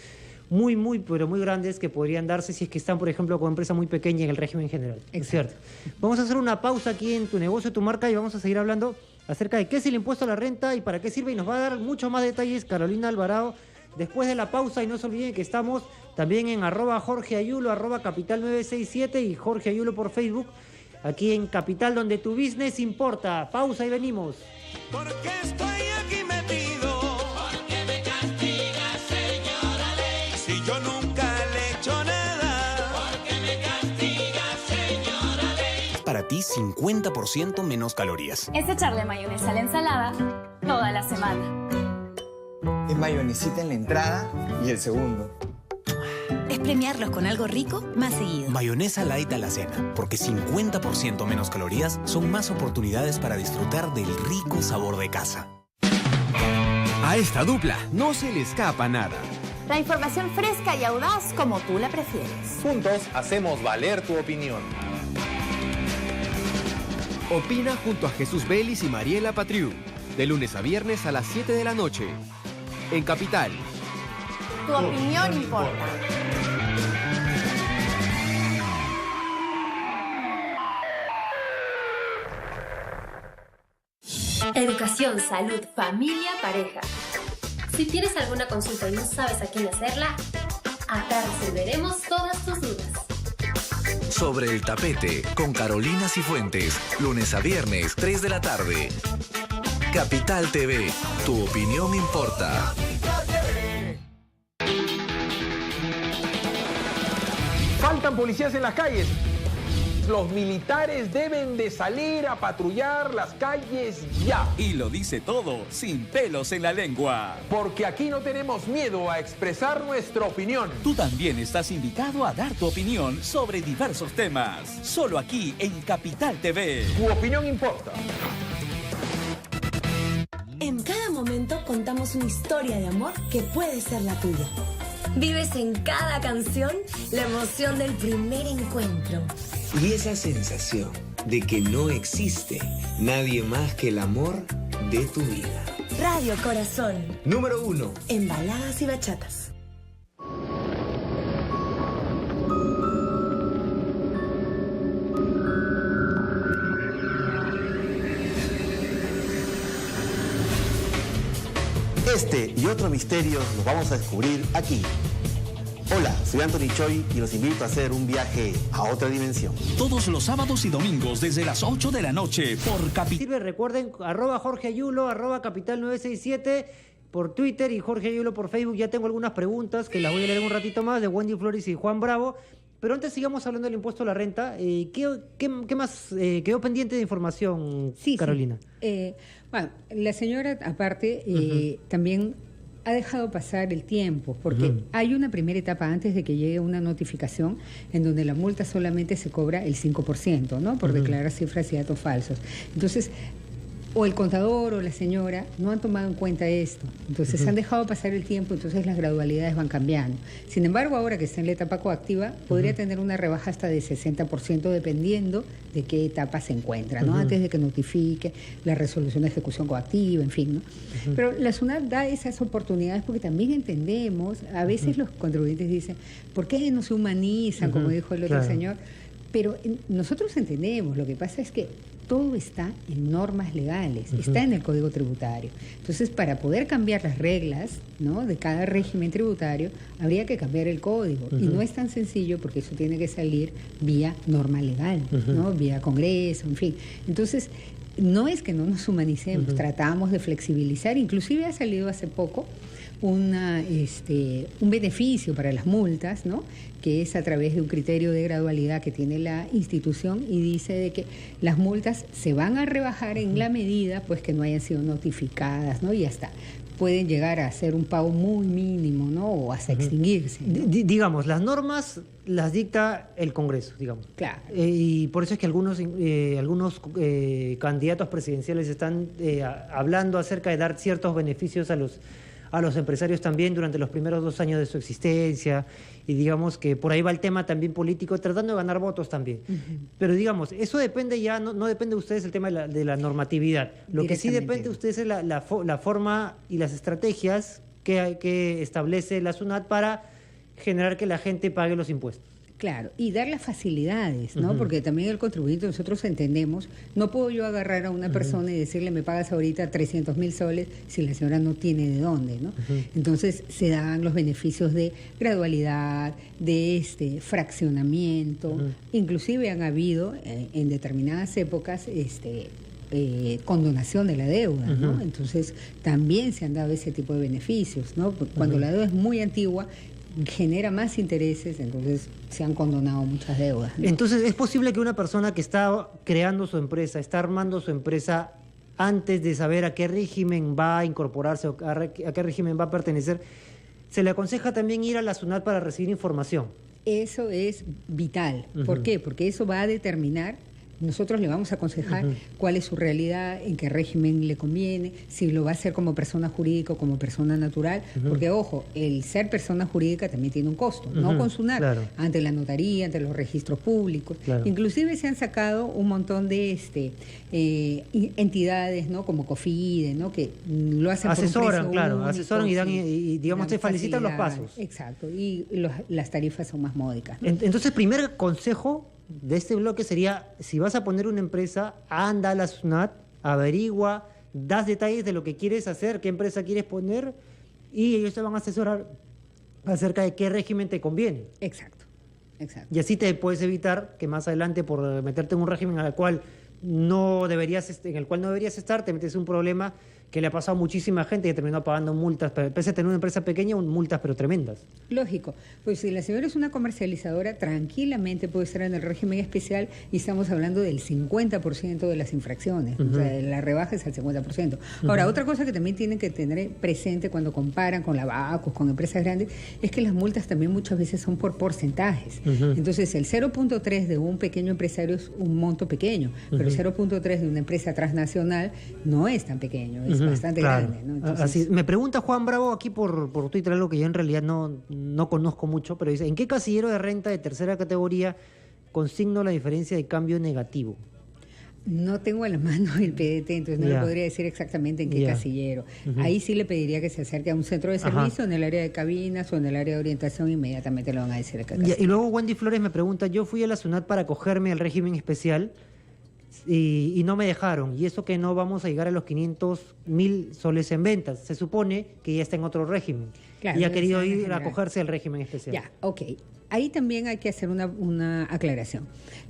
Speaker 1: pero muy grandes que podrían darse si es que están, por ejemplo, con empresa muy pequeña en el régimen general. Es cierto. Vamos a hacer una pausa aquí en Tu Negocio, Tu Marca, y vamos a seguir hablando acerca de qué es el impuesto a la renta y para qué sirve, y nos va a dar muchos más detalles Carolina Alvarado después de la pausa. Y no se olviden que estamos también en @JorgeAyulo, @Capital967 y Jorge Ayulo por Facebook, aquí en Capital, donde tu business importa. Pausa y venimos.
Speaker 11: Porque estoy aquí metido. Porque me castiga, señora ley. Si yo nunca le he hecho nada. Porque me castiga, señora ley.
Speaker 3: Para ti, 50% menos calorías.
Speaker 10: Es echarle mayonesa a la ensalada toda la semana.
Speaker 14: Es mayonesita en la entrada y el segundo.
Speaker 15: Es premiarlos con algo rico más seguido.
Speaker 3: Mayonesa Light a la cena, porque 50% menos calorías son más oportunidades para disfrutar del rico sabor de casa.
Speaker 9: A esta dupla no se le escapa nada.
Speaker 10: La información fresca y audaz como tú la prefieres.
Speaker 5: Juntos hacemos valer tu opinión.
Speaker 9: Opina junto a Jesús Vélez y Mariela Patriu, de lunes a viernes a las 7 de la noche, en Capital.
Speaker 10: Tu opinión importa.
Speaker 16: Educación, salud, familia, pareja. Si tienes alguna consulta y no sabes a quién hacerla, acá resolveremos todas tus dudas.
Speaker 4: Sobre el tapete, con Carolina Cifuentes, lunes a viernes, 3 de la tarde. Capital TV, tu opinión importa.
Speaker 5: Faltan policías en las calles. Los militares deben de salir a patrullar las calles ya.
Speaker 3: Y lo dice todo, sin pelos en la lengua.
Speaker 5: Porque aquí no tenemos miedo a expresar nuestra opinión.
Speaker 3: Tú también estás invitado a dar tu opinión sobre diversos temas. Solo aquí en Capital TV.
Speaker 5: Tu opinión importa.
Speaker 15: En cada momento contamos una historia de amor que puede ser la tuya.
Speaker 16: Vives en cada canción la emoción del primer encuentro.
Speaker 17: Y esa sensación de que no existe nadie más que el amor de tu vida.
Speaker 15: Radio Corazón.
Speaker 17: Número 1.
Speaker 15: En baladas y bachatas.
Speaker 18: Este y otros misterios los vamos a descubrir aquí. Hola, soy Anthony Choi y los invito a hacer un viaje a otra dimensión.
Speaker 3: Todos los sábados y domingos desde las 8 de la noche por Capital.
Speaker 1: Recuerden, @Jorge Ayulo, @Capital967 por Twitter y Jorge Ayulo por Facebook. Ya tengo algunas preguntas que las voy a leer un ratito más de Wendy Flores y Juan Bravo. Pero antes sigamos hablando del impuesto a la renta. ¿Qué más quedó pendiente de información, Carolina?
Speaker 2: Sí. Bueno, la señora, aparte, también ha dejado pasar el tiempo, porque hay una primera etapa antes de que llegue una notificación en donde la multa solamente se cobra el 5%, ¿no? Por declarar cifras y datos falsos. Entonces, o el contador o la señora no han tomado en cuenta esto. Entonces han dejado pasar el tiempo, entonces las gradualidades van cambiando. Sin embargo, ahora que está en la etapa coactiva, podría tener una rebaja hasta de 60% dependiendo de qué etapa se encuentra, ¿no? Antes de que notifique la resolución de ejecución coactiva, en fin, ¿no? Pero la SUNAT da esas oportunidades porque también entendemos, a veces los contribuyentes dicen, ¿por qué no se humanizan, como dijo el otro señor? Pero nosotros entendemos, lo que pasa es que todo está en normas legales, está en el Código Tributario. Entonces, para poder cambiar las reglas, ¿no?, de cada régimen tributario, habría que cambiar el código. Y no es tan sencillo porque eso tiene que salir vía norma legal, ¿no?, vía Congreso, en fin. Entonces, no es que no nos humanicemos, tratamos de flexibilizar. Inclusive ha salido hace poco un beneficio para las multas, ¿no?, que es a través de un criterio de gradualidad que tiene la institución y dice de que las multas se van a rebajar en la medida pues que no hayan sido notificadas, ¿no? Y ya está. Pueden llegar a hacer un pago muy mínimo, ¿no?, o hasta extinguirse, ¿no?
Speaker 1: Digamos, las normas las dicta el Congreso, digamos.
Speaker 2: Claro.
Speaker 1: Y por eso es que algunos candidatos presidenciales están hablando acerca de dar ciertos beneficios a los empresarios también durante los primeros 2 años de su existencia, y digamos que por ahí va el tema también político, tratando de ganar votos también. Pero digamos, eso depende ya, no depende de ustedes el tema de la normatividad. Lo que sí depende de ustedes es la forma y las estrategias que establece la SUNAT para generar que la gente pague los impuestos.
Speaker 2: Claro, y dar las facilidades, ¿no? Porque también el contribuyente, nosotros entendemos, no puedo yo agarrar a una persona y decirle, me pagas ahorita 300.000 soles si la señora no tiene de dónde, ¿no? Entonces se dan los beneficios de gradualidad, de fraccionamiento, inclusive han habido en determinadas épocas condonación de la deuda, ¿no? Entonces también se han dado ese tipo de beneficios, ¿no? Cuando la deuda es muy antigua, genera más intereses, entonces se han condonado muchas deudas, ¿no?
Speaker 1: Entonces, ¿es posible que una persona que está creando su empresa, está armando su empresa, antes de saber a qué régimen va a incorporarse o a qué régimen va a pertenecer, se le aconseja también ir a la SUNAT para recibir información?
Speaker 2: Eso es vital. ¿Por qué? Porque eso va a determinar. Nosotros le vamos a aconsejar cuál es su realidad, en qué régimen le conviene, si lo va a hacer como persona jurídica o como persona natural, porque ojo, el ser persona jurídica también tiene un costo, no con SUNAT, ante la notaría, ante los registros públicos. Inclusive se han sacado un montón de entidades, ¿no?, como COFIDE, ¿no?, que lo hacen
Speaker 1: asesoran,
Speaker 2: por un precio único,
Speaker 1: asesoran y digamos te facilitan los pasos.
Speaker 2: Exacto, y las tarifas son más módicas, ¿no?
Speaker 1: Entonces, primer consejo de este bloque sería, si vas a poner una empresa, anda a la SUNAT, averigua, das detalles de lo que quieres hacer, qué empresa quieres poner, y ellos te van a asesorar acerca de qué régimen te conviene.
Speaker 2: Exacto.
Speaker 1: Y así te puedes evitar que más adelante, por meterte en un régimen en el cual no deberías estar, te metes en un problema que le ha pasado a muchísima gente que terminó pagando multas, pese a tener una empresa pequeña, multas pero tremendas.
Speaker 2: Lógico, pues si la señora es una comercializadora, tranquilamente puede estar en el régimen especial y estamos hablando del 50% de las infracciones, o sea, la rebaja es al 50%. Ahora, otra cosa que también tienen que tener presente cuando comparan con la Bacus, con empresas grandes, es que las multas también muchas veces son por porcentajes. Entonces, el 0.3 de un pequeño empresario es un monto pequeño, pero el 0.3 de una empresa transnacional no es tan pequeño, es bastante grande, ¿no? Entonces,
Speaker 1: así, me pregunta Juan Bravo aquí por Twitter algo que yo en realidad no conozco mucho, pero dice, ¿en qué casillero de renta de tercera categoría consigno la diferencia de cambio negativo?
Speaker 2: No tengo a la mano el PDT, entonces no le podría decir exactamente en qué casillero. Ahí sí le pediría que se acerque a un centro de servicio en el área de cabinas o en el área de orientación, inmediatamente le van a decir acá.
Speaker 1: Y luego Wendy Flores me pregunta, yo fui a la SUNAT para acogerme al régimen especial y no me dejaron, y eso que no vamos a llegar a los 500.000 soles en ventas, se supone que ya está en otro régimen, y ha querido ir a acogerse al régimen especial.
Speaker 2: Ya, ok. Ahí también hay que hacer una aclaración.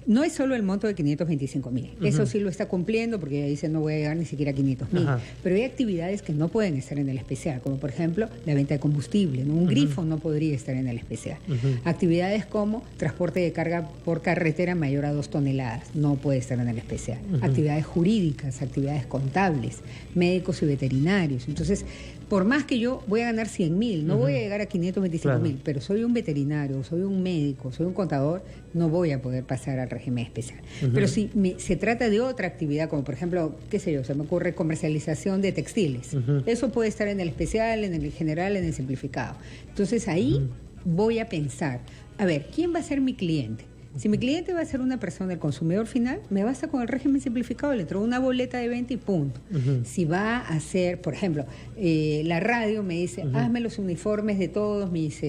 Speaker 2: No es solo el monto de 525.000. Eso sí lo está cumpliendo porque ella dice no voy a llegar ni siquiera a 500.000. Pero hay actividades que no pueden estar en el especial, como por ejemplo la venta de combustible, ¿no? Un grifo no podría estar en el especial. Actividades como transporte de carga por carretera mayor a 2 toneladas, no puede estar en el especial. Actividades jurídicas, actividades contables, médicos y veterinarios. Entonces, por más que yo voy a ganar 100.000, no voy a llegar a 525.000, pero soy un veterinario, soy un médico, soy un contador, no voy a poder pasar al régimen especial. Pero si se trata de otra actividad, como por ejemplo, qué sé yo, se me ocurre comercialización de textiles, eso puede estar en el especial, en el general, en el simplificado. Entonces ahí voy a pensar, a ver, ¿quién va a ser mi cliente? Si mi cliente va a ser una persona, el consumidor final, me basta con el régimen simplificado, le traigo una boleta de venta y punto. Si va a ser, por ejemplo, la radio me dice, hazme los uniformes de todos mis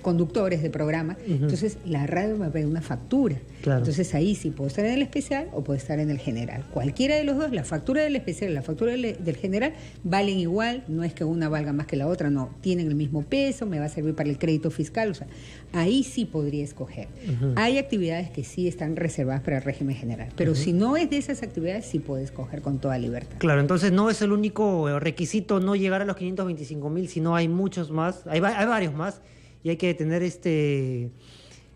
Speaker 2: conductores de programa, entonces la radio me va a pedir una factura. Claro. Entonces ahí sí puedo estar en el especial o puedo estar en el general. Cualquiera de los dos, la factura del especial y la factura del general valen igual, no es que una valga más que la otra, no, tienen el mismo peso, me va a servir para el crédito fiscal, o sea, ahí sí podría escoger. Hay actividades que sí están reservadas para el régimen general, pero si no es de esas actividades, sí puede escoger con toda libertad.
Speaker 1: Claro, entonces no es el único requisito no llegar a los 525.000, sino hay muchos más, hay varios más, y hay que tener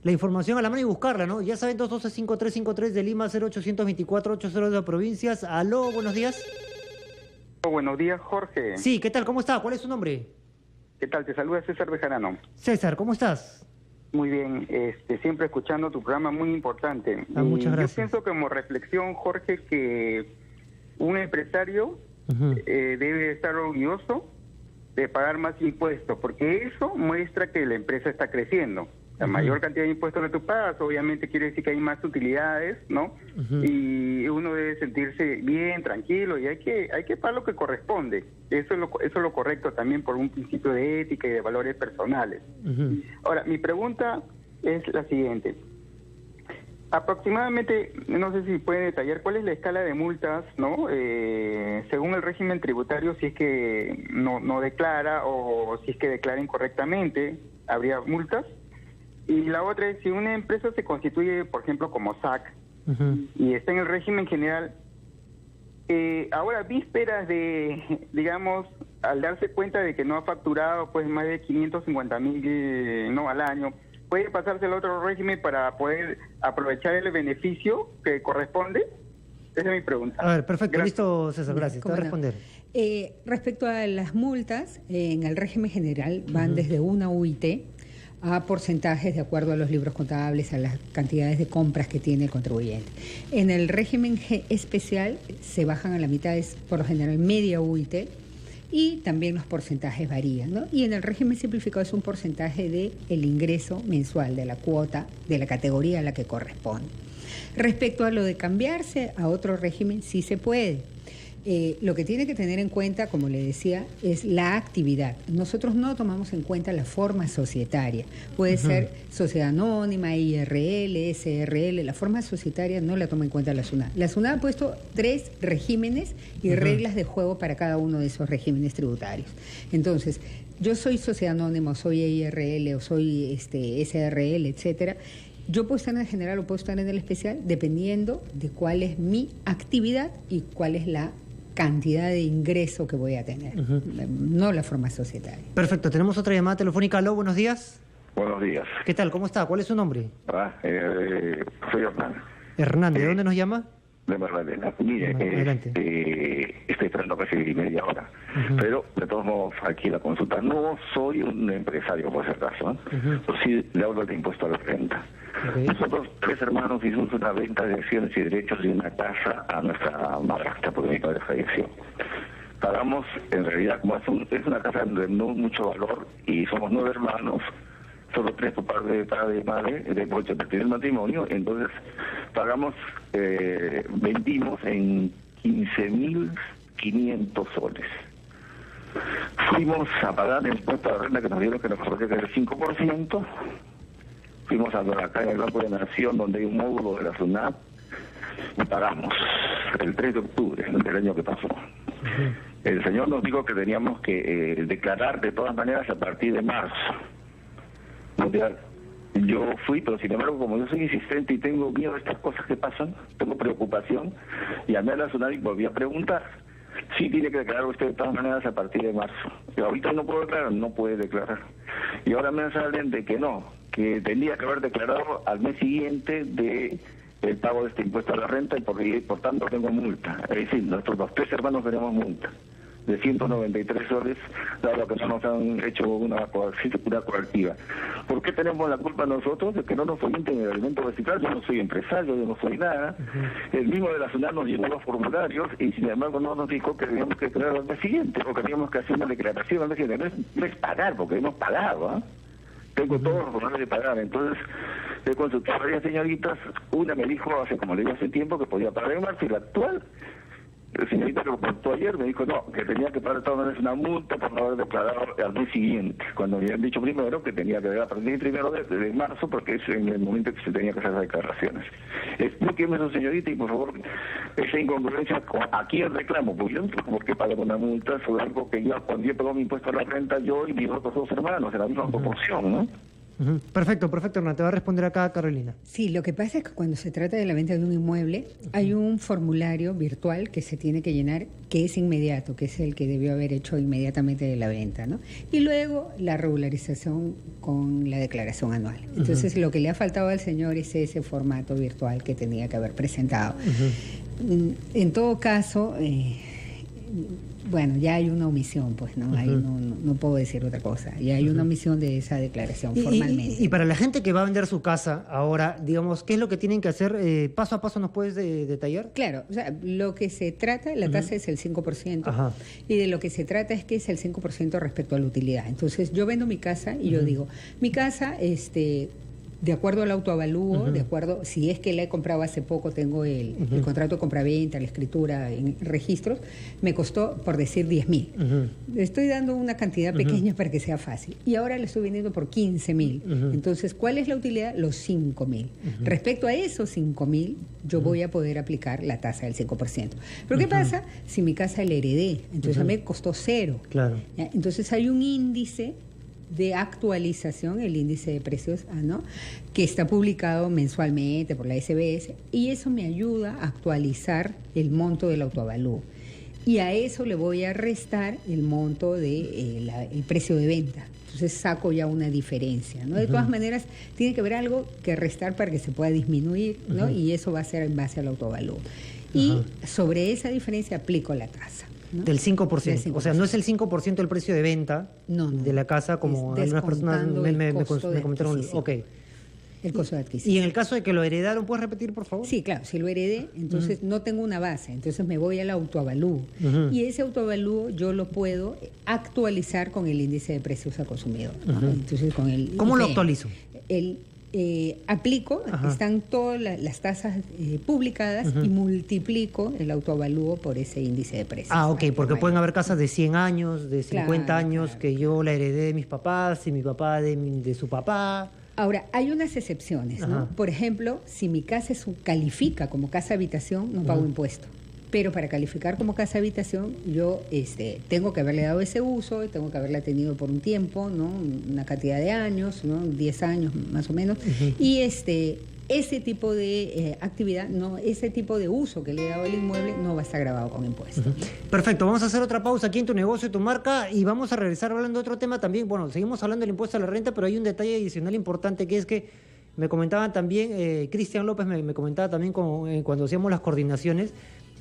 Speaker 1: la información a la mano y buscarla, ¿no? Ya saben, 212-5353 de Lima, 0824-802 de provincias. Aló, buenos días.
Speaker 19: Buenos días, Jorge.
Speaker 1: Sí, ¿qué tal? ¿Cómo está? ¿Cuál es su nombre?
Speaker 19: ¿Qué tal? Te saluda César Bejarano.
Speaker 1: César, ¿cómo estás?
Speaker 19: Muy bien, siempre escuchando tu programa, muy importante.
Speaker 1: Muchas gracias.
Speaker 19: Yo pienso como reflexión, Jorge, que un empresario debe estar orgulloso de pagar más impuestos, porque eso muestra que la empresa está creciendo. La mayor cantidad de impuestos que tú pagas, obviamente quiere decir que hay más utilidades, ¿no? Y uno debe sentirse bien, tranquilo, y hay que pagar lo que corresponde. Eso es lo correcto también por un principio de ética y de valores personales. Ahora, mi pregunta es la siguiente. Aproximadamente, no sé si pueden detallar cuál es la escala de multas, ¿no? Según el régimen tributario, si es que no declara o si es que declara incorrectamente, habría multas. Y la otra es, si una empresa se constituye, por ejemplo, como SAC, y está en el régimen general, ahora vísperas de, digamos, al darse cuenta de que no ha facturado pues más de 550.000 no al año, ¿puede pasarse al otro régimen para poder aprovechar el beneficio que corresponde? Esa es mi pregunta.
Speaker 1: A ver, perfecto, listo, César, gracias. Te voy a responder.
Speaker 2: Respecto a las multas, en el régimen general van desde una UIT a porcentajes de acuerdo a los libros contables, a las cantidades de compras que tiene el contribuyente. En el régimen especial se bajan a la mitad, es por lo general media UIT, y también los porcentajes varían, ¿no? Y en el régimen simplificado es un porcentaje del ingreso mensual, de la cuota, de la categoría a la que corresponde. Respecto a lo de cambiarse a otro régimen, sí se puede. Lo que tiene que tener en cuenta, como le decía, es la actividad. Nosotros no tomamos en cuenta la forma societaria. Puede ser sociedad anónima, IRL, SRL. La forma societaria no la toma en cuenta la SUNAT. La SUNAT ha puesto 3 regímenes y reglas de juego para cada uno de esos regímenes tributarios. Entonces, yo soy sociedad anónima, o soy IRL, o soy SRL, etcétera. Yo puedo estar en el general o puedo estar en el especial dependiendo de cuál es mi actividad y cuál es la cantidad de ingreso que voy a tener, no la forma societaria.
Speaker 1: Perfecto, tenemos otra llamada telefónica. Aló, buenos días.
Speaker 20: Buenos días.
Speaker 1: ¿Qué tal? ¿Cómo está? ¿Cuál es su nombre?
Speaker 20: Soy Hernán.
Speaker 1: Hernán, ¿de dónde nos llama?
Speaker 20: De Magdalena. Mire, estoy esperando casi media hora. Pero, de todos modos, aquí la consulta. No soy un empresario, por si acaso, ¿no? Pero sí le hablo del impuesto a la renta. Nosotros, 3 hermanos, hicimos una venta de acciones y derechos de una casa a nuestra madrastra, porque mi padre falleció. Pagamos, en realidad, como es una casa de no mucho valor, y somos 9 hermanos, solo 3 por parte de padre y madre, después de partir del matrimonio, entonces pagamos, vendimos en 15.500 soles. Fuimos a pagar el impuesto a la renta que nos dieron, que nos correspondía el 5%. Fuimos a la calle del Banco de Nación, donde hay un módulo de la SUNAT, y pagamos el 3 de octubre del año que pasó. El señor nos dijo que teníamos que declarar de todas maneras a partir de marzo. Yo fui, pero sin embargo, como yo soy insistente y tengo miedo a estas cosas que pasan, tengo preocupación, llamé a la SUNAT y volví a preguntar. Sí, tiene que declarar usted de todas maneras a partir de marzo. Y ahorita no puedo declarar, no puede declarar. Y ahora me salen de que no, que tendría que haber declarado al mes siguiente de el pago de este impuesto a la renta y por tanto tengo multa. Es decir, nosotros los 3 hermanos tenemos multa. de 193 soles, dado que no nos han hecho una coactiva. ¿Por qué tenemos la culpa nosotros de que no nos orienten el alimento vegetal? Yo no soy empresario, yo no soy nada. El mismo de la SUNAT nos llenó los formularios y sin embargo no nos dijo que teníamos que crear al mes siguiente o que teníamos que hacer una declaración al mes siguiente. No es pagar, porque hemos pagado, ¿ah? Tengo todos los formularios de pagar. Entonces he consultado a varias señoritas. Una me dijo como le digo hace tiempo que podía pagar en marzo, y la actual, la señorita que lo contó ayer, me dijo que tenía que pagar de todas maneras una multa por no haber declarado al mes siguiente, cuando me habían dicho primero que tenía que ver a partir del 1 de marzo, porque es en el momento que se tenía que hacer las declaraciones. Explíqueme eso, señorita, y por favor, esa incongruencia, ¿a quién reclamo? Pues yo no sé por qué pago una multa sobre algo que yo, cuando yo pago mi impuesto a la renta, yo y mis otros 2 hermanos, en la misma proporción, ¿no?
Speaker 1: Perfecto, Hernán. Te va a responder acá Carolina.
Speaker 2: Sí, lo que pasa es que cuando se trata de la venta de un inmueble, hay un formulario virtual que se tiene que llenar, que es inmediato, que es el que debió haber hecho inmediatamente de la venta, ¿no? Y luego la regularización con la declaración anual. Entonces, lo que le ha faltado al señor es ese formato virtual que tenía que haber presentado. En todo caso, bueno, ya hay una omisión, pues, ¿no? Ahí no puedo decir otra cosa. Ya hay una omisión de esa declaración formalmente.
Speaker 1: Y para la gente que va a vender su casa ahora, digamos, ¿qué es lo que tienen que hacer? Paso a paso, ¿nos puedes detallar?
Speaker 2: Claro, o sea, lo que se trata, la tasa es el 5%, y de lo que se trata es que es el 5% respecto a la utilidad. Entonces, yo vendo mi casa y yo digo, mi casa, de acuerdo al autoavalúo, de acuerdo, si es que la he comprado hace poco, tengo el contrato de compraventa, la escritura en registros, me costó, por decir, 10.000. Le estoy dando una cantidad pequeña para que sea fácil. Y ahora le estoy vendiendo por 15.000. Entonces, ¿cuál es la utilidad? Los 5.000. Respecto a esos 5.000, yo voy a poder aplicar la tasa del 5%. Pero ¿qué pasa si mi casa la heredé? Entonces, a mí me costó 0.
Speaker 1: Claro.
Speaker 2: ¿Ya? Entonces, hay un índice de actualización, el índice de precios, ¿no?, que está publicado mensualmente por la SBS, y eso me ayuda a actualizar el monto del autoavalúo. Y a eso le voy a restar el monto de el precio de venta. Entonces saco ya una diferencia, ¿no? De todas maneras, tiene que haber algo que restar para que se pueda disminuir, ¿no? Y eso va a ser en base al autoavalúo. Y sobre esa diferencia aplico la tasa, ¿no?
Speaker 1: Del 5%. O sea, no es el 5% del precio de venta de la casa, como algunas personas me comentaron.
Speaker 2: Sí. Ok. El costo de adquisición.
Speaker 1: ¿Y en el caso de que lo heredaron, puedes repetir, por favor?
Speaker 2: Sí, claro. Si lo heredé, entonces no tengo una base. Entonces me voy al autoavalúo. Y ese autoavalúo yo lo puedo actualizar con el índice de precios al consumidor, ¿no? Entonces, con el
Speaker 1: ¿Cómo lo actualizo?
Speaker 2: Aplico, están todas las tasas publicadas y multiplico el autoavalúo por ese índice de precios.
Speaker 1: Ah, ok, porque pueden haber casas de 100 años, de 50 años, que yo la heredé de mis papás y mi papá de su papá.
Speaker 2: Ahora, hay unas excepciones, ¿no? Por ejemplo, si mi casa califica como casa habitación, no pago impuesto. Pero para calificar como casa habitación, yo tengo que haberle dado ese uso, tengo que haberla tenido por un tiempo, ¿no? Una cantidad de años, ¿no? 10 años más o menos. Y ese tipo de actividad, ese tipo de uso que le he dado al inmueble no va a estar grabado con impuestos.
Speaker 1: Perfecto, vamos a hacer otra pausa aquí en Tu Negocio, Tu Marca, y vamos a regresar hablando de otro tema también. Bueno, seguimos hablando del impuesto a la renta, pero hay un detalle adicional importante, que es que me comentaban también, Cristian López me comentaba también cuando hacíamos las coordinaciones,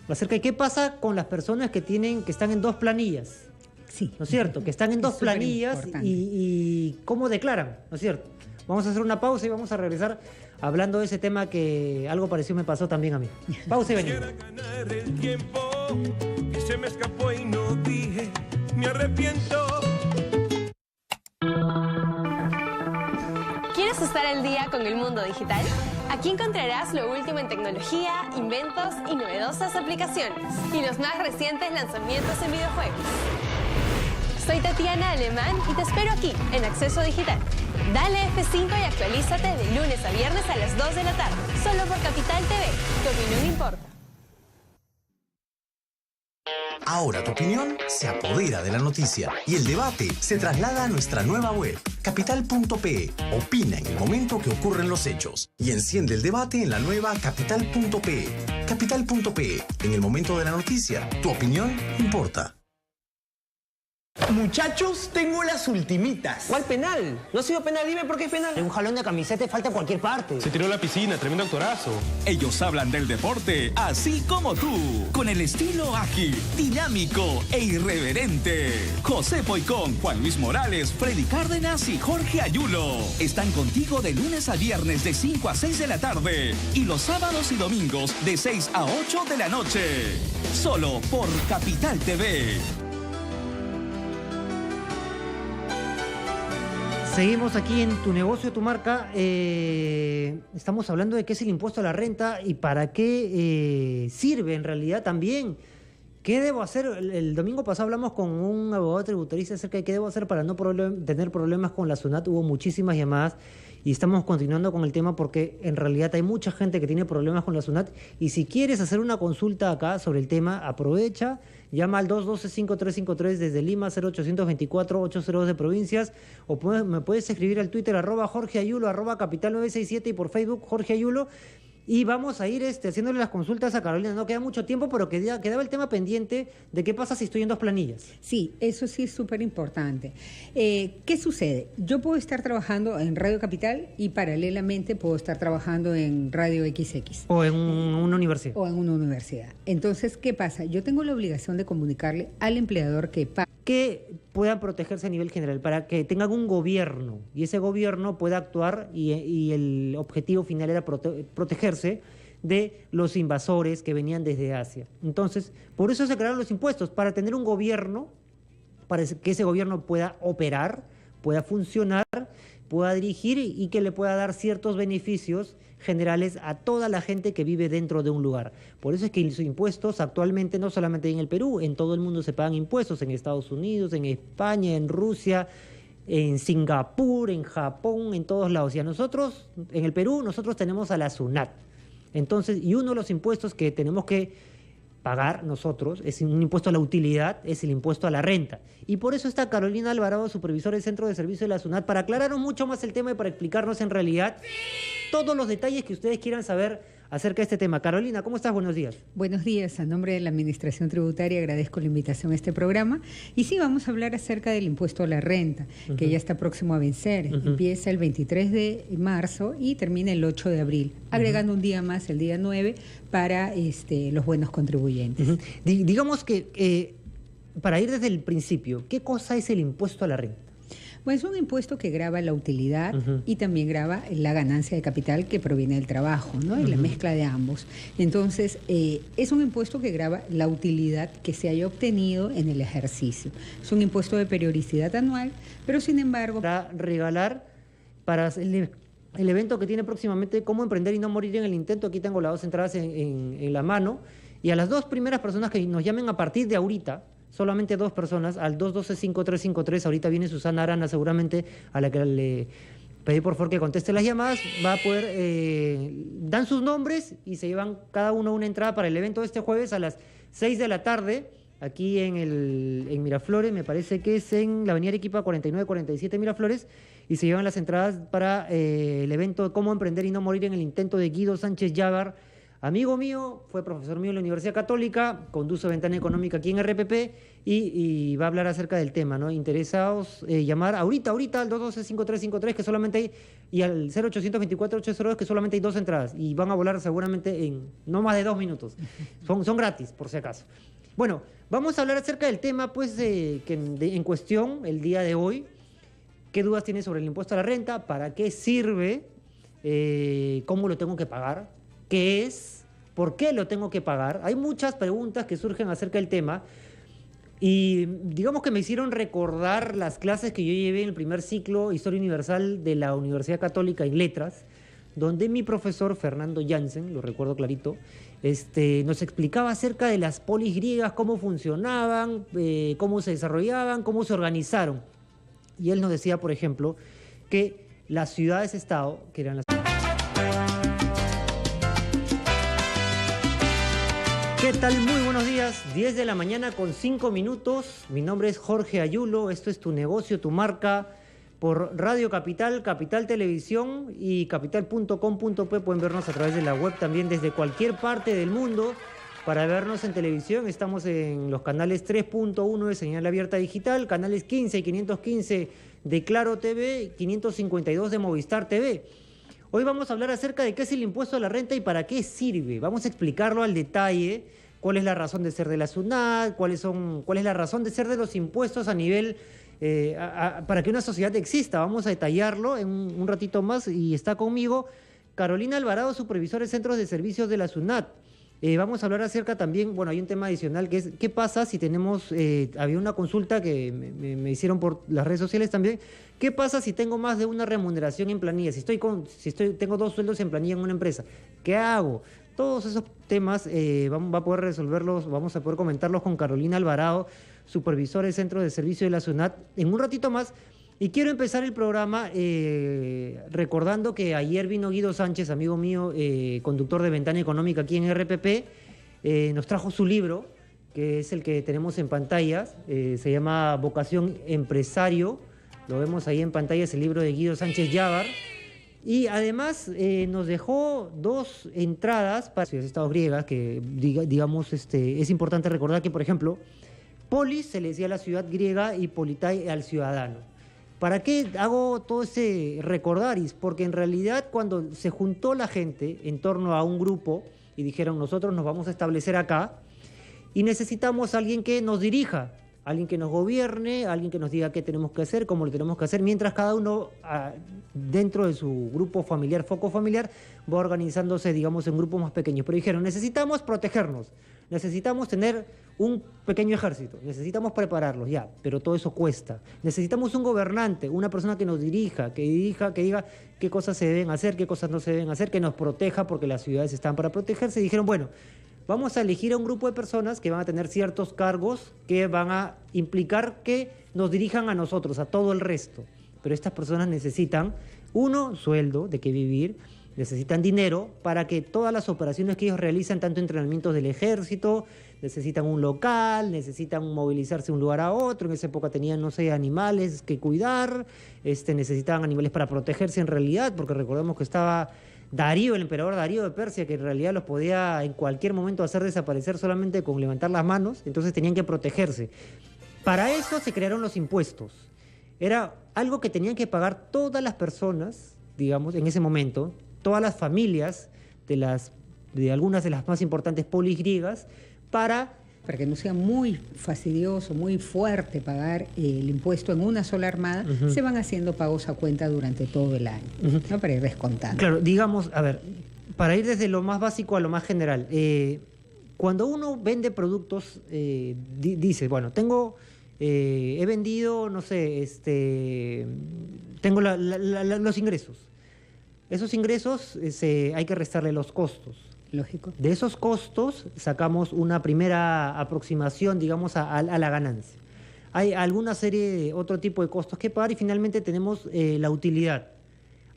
Speaker 1: acerca de qué pasa con las personas que están en 2 planillas.
Speaker 2: Sí.
Speaker 1: ¿No es cierto? Que están en 2 planillas y cómo declaran, ¿no es cierto? Vamos a hacer una pausa y vamos a regresar hablando de ese tema, que algo parecido me pasó también a mí. Pausa y venimos.
Speaker 11: Ganar el tiempo que se me escapó y no dije, me arrepiento.
Speaker 21: ¿Quieres estar al día con el mundo digital? Aquí encontrarás lo último en tecnología, inventos y novedosas aplicaciones. Y los más recientes lanzamientos en videojuegos. Soy Tatiana Alemán y te espero aquí, en Acceso Digital. Dale F5 y actualízate de lunes a viernes a las 2 de la tarde. Solo por Capital TV. Tu opinión importa.
Speaker 4: Ahora tu opinión se apodera de la noticia y el debate se traslada a nuestra nueva web, capital.pe. Opina en el momento que ocurren los hechos y enciende el debate en la nueva capital.pe. Capital.pe, en el momento de la noticia, tu opinión importa.
Speaker 14: muchachos, tengo las ultimitas.
Speaker 6: ¿Cuál penal? No ha sido penal, dime por qué es penal.
Speaker 1: Un jalón de camiseta y falta en cualquier parte.
Speaker 7: Se tiró a la piscina, tremendo actorazo.
Speaker 3: Ellos hablan del deporte así como tú, con el estilo ágil, dinámico e irreverente. José Poicón, Juan Luis Morales, Freddy Cárdenas y Jorge Ayulo están contigo de lunes a viernes de 5 a 6 de la tarde y los sábados y domingos de 6 a 8 de la noche. Solo por Capital TV.
Speaker 1: Seguimos aquí en Tu Negocio, Tu Marca. Estamos hablando de qué es el impuesto a la renta y para qué sirve en realidad también. ¿Qué debo hacer? El domingo pasado hablamos con un abogado tributarista acerca de qué debo hacer para no tener problemas con la SUNAT. Hubo muchísimas llamadas y estamos continuando con el tema porque en realidad hay mucha gente que tiene problemas con la SUNAT. Y si quieres hacer una consulta acá sobre el tema, aprovecha. Llama al 212-5353 desde Lima, 0824-802 de provincias, o me puedes escribir al Twitter @JorgeAyulo, @Capital967 y por Facebook Jorge Ayulo. Y vamos a ir haciéndole las consultas a Carolina. No queda mucho tiempo, pero quedaba el tema pendiente de qué pasa si estoy en dos planillas.
Speaker 2: Sí, eso sí es súper importante. ¿Qué sucede? Yo puedo estar trabajando en Radio Capital y paralelamente puedo estar trabajando en Radio XX.
Speaker 1: O en una universidad.
Speaker 2: O en una universidad. Entonces, ¿qué pasa? Yo tengo la obligación de comunicarle al empleador que
Speaker 1: puedan protegerse a nivel general, para que tengan un gobierno y ese gobierno pueda actuar y el objetivo final era protegerse de los invasores que venían desde Asia. Entonces, por eso se crearon los impuestos, para tener un gobierno, para que ese gobierno pueda operar, pueda funcionar, pueda dirigir y que le pueda dar ciertos beneficios generales a toda la gente que vive dentro de un lugar. Por eso es que los impuestos actualmente, no solamente en el Perú, en todo el mundo se pagan impuestos, en Estados Unidos, en España, en Rusia, en Singapur, en Japón, en todos lados. Y a nosotros, en el Perú, nosotros tenemos a la SUNAT. Entonces, y uno de los impuestos que tenemos que pagar nosotros es un impuesto a la utilidad, es el impuesto a la renta. Y por eso está Carolina Alvarado, supervisora del Centro de Servicio de la SUNAT, para aclararnos mucho más el tema y para explicarnos en realidad todos los detalles que ustedes quieran saber acerca de este tema. Carolina, ¿cómo estás? Buenos días.
Speaker 2: Buenos días. A nombre de la Administración Tributaria agradezco la invitación a este programa. Y sí, vamos a hablar acerca del impuesto a la renta, que ya está próximo a vencer. Empieza el 23 de marzo y termina el 8 de abril, agregando un día más, el día 9, para los buenos contribuyentes.
Speaker 1: Digamos que, para ir desde el principio, ¿qué cosa es el impuesto a la renta?
Speaker 2: Pues es un impuesto que grava la utilidad y también grava la ganancia de capital que proviene del trabajo, ¿no? Y la mezcla de ambos. Entonces, es un impuesto que grava la utilidad que se haya obtenido en el ejercicio. Es un impuesto de periodicidad anual, pero sin embargo...
Speaker 1: Para regalar para el evento que tiene próximamente, Cómo emprender y no morir en el intento. Aquí tengo las dos entradas en la mano. Y a las dos primeras personas que nos llamen a partir de ahorita, solamente dos personas, al 212-5353, ahorita viene Susana Arana, seguramente, a la que le pedí por favor que conteste las llamadas, va a poder, dan sus nombres y se llevan cada uno una entrada para el evento de este jueves a las 6 de la tarde, aquí en Miraflores, me parece que es en la avenida Arequipa 4947 Miraflores, y se llevan las entradas para el evento Cómo emprender y no morir en el intento de Guido Sánchez Llagar, amigo mío, fue profesor mío en la Universidad Católica, conduce Ventana Económica aquí en RPP y va a hablar acerca del tema, ¿no? Interesados, llamar ahorita al 212-5353, que solamente hay, y al 0824-802, que solamente hay dos entradas, y van a volar seguramente en no más de 2 minutos. Son gratis, por si acaso. Bueno, vamos a hablar acerca del tema, pues, en cuestión el día de hoy. ¿Qué dudas tienes sobre el impuesto a la renta? ¿Para qué sirve? ¿Cómo lo tengo que pagar? ¿Qué es? ¿Por qué lo tengo que pagar? Hay muchas preguntas que surgen acerca del tema y digamos que me hicieron recordar las clases que yo llevé en el primer ciclo Historia Universal de la Universidad Católica en Letras, donde mi profesor Fernando Jansen, lo recuerdo clarito, nos explicaba acerca de las polis griegas, cómo funcionaban, cómo se desarrollaban, cómo se organizaron. Y él nos decía, por ejemplo, que las ciudades-estado, que eran las... ¿Qué tal? Muy buenos días, 10 de la mañana con 5 minutos. Mi nombre es Jorge Ayulo, esto es Tu Negocio, Tu Marca, por Radio Capital, Capital Televisión y capital.com.p. Pueden vernos a través de la web también desde cualquier parte del mundo. Para vernos en televisión estamos en los canales 3.1 de señal abierta digital, canales 15 y 515 de Claro TV, 552 de Movistar TV. Hoy vamos a hablar acerca de qué es el impuesto a la renta y para qué sirve. Vamos a explicarlo al detalle, cuál es la razón de ser de la SUNAT, cuál es la razón de ser de los impuestos a nivel, para que una sociedad exista. Vamos a detallarlo en un ratito más y está conmigo Carolina Alvarado, supervisora de Centros de Servicios de la SUNAT. Vamos a hablar acerca también, bueno, hay un tema adicional que es, ¿qué pasa si tenemos, había una consulta que me hicieron por las redes sociales también, ¿qué pasa si tengo más de una remuneración en planilla? Tengo 2 sueldos en planilla en una empresa, ¿qué hago? Todos esos temas vamos a poder resolverlos, vamos a poder comentarlos con Carolina Alvarado, supervisora de Centros de Servicio de la SUNAT, en un ratito más. Y quiero empezar el programa recordando que ayer vino Guido Sánchez, amigo mío, conductor de Ventana Económica aquí en RPP, nos trajo su libro, que es el que tenemos en pantallas, se llama Vocación Empresario, lo vemos ahí en pantalla, es el libro de Guido Sánchez Llavar, y además nos dejó 2 entradas para ciudades estados griegas, que digamos, es importante recordar que, por ejemplo, polis se le decía a la ciudad griega y politai al ciudadano. ¿Para qué hago todo ese recordaris? Porque en realidad cuando se juntó la gente en torno a un grupo y dijeron nosotros nos vamos a establecer acá y necesitamos a alguien que nos dirija, alguien que nos gobierne, alguien que nos diga qué tenemos que hacer, cómo lo tenemos que hacer, mientras cada uno dentro de su grupo familiar, foco familiar, va organizándose, digamos, en grupos más pequeños. Pero dijeron, necesitamos protegernos, necesitamos tener un pequeño ejército, necesitamos prepararlos, ya, pero todo eso cuesta. Necesitamos un gobernante, una persona que nos dirija, que diga qué cosas se deben hacer, qué cosas no se deben hacer, que nos proteja, porque las ciudades están para protegerse. Y dijeron, bueno, vamos a elegir a un grupo de personas que van a tener ciertos cargos que van a implicar que nos dirijan a nosotros, a todo el resto. Pero estas personas necesitan, sueldo, de qué vivir, necesitan dinero para que todas las operaciones que ellos realizan, tanto entrenamientos del ejército, necesitan un local, necesitan movilizarse de un lugar a otro. En esa época tenían, no sé, animales que cuidar, necesitaban animales para protegerse en realidad, porque recordemos que estaba Darío, el emperador Darío de Persia, que en realidad los podía en cualquier momento hacer desaparecer solamente con levantar las manos, entonces tenían que protegerse. Para eso se crearon los impuestos. Era algo que tenían que pagar todas las personas, digamos, en ese momento, todas las familias de algunas de las más importantes polis griegas, para
Speaker 2: que no sea muy fastidioso, muy fuerte pagar el impuesto en una sola armada, se van haciendo pagos a cuenta durante todo el año, ¿no? Para ir descontando.
Speaker 1: Claro, digamos, a ver, para ir desde lo más básico a lo más general, cuando uno vende productos, dice, bueno, he vendido, no sé, tengo los ingresos. Esos ingresos hay que restarle los costos.
Speaker 2: Lógico.
Speaker 1: De esos costos sacamos una primera aproximación, digamos, a la ganancia. Hay alguna serie de otro tipo de costos que pagar y finalmente tenemos la utilidad.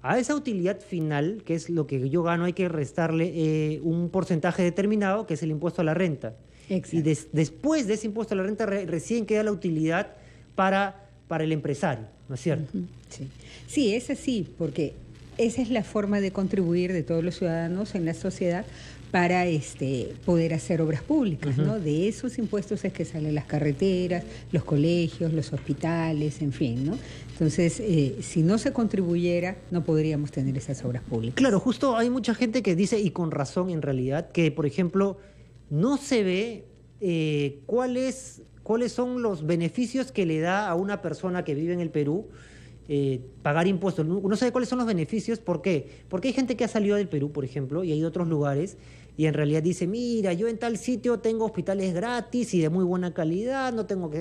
Speaker 1: A esa utilidad final, que es lo que yo gano, hay que restarle un porcentaje determinado, que es el impuesto a la renta.
Speaker 2: Exacto.
Speaker 1: Y después de ese impuesto a la renta recién queda la utilidad para el empresario, ¿no es cierto?
Speaker 2: Sí, es así, porque esa es la forma de contribuir de todos los ciudadanos en la sociedad para poder hacer obras públicas, ¿no? De esos impuestos es que salen las carreteras, los colegios, los hospitales, en fin, ¿no? Entonces, si no se contribuyera, no podríamos tener esas obras públicas.
Speaker 1: Claro, justo hay mucha gente que dice, y con razón en realidad, que, por ejemplo, no se ve cuáles son los beneficios que le da a una persona que vive en el Perú pagar impuestos. Uno sabe cuáles son los beneficios. ¿Por qué? Porque hay gente que ha salido del Perú, por ejemplo, y hay otros lugares, y en realidad dice, mira, yo en tal sitio tengo hospitales gratis y de muy buena calidad, no tengo que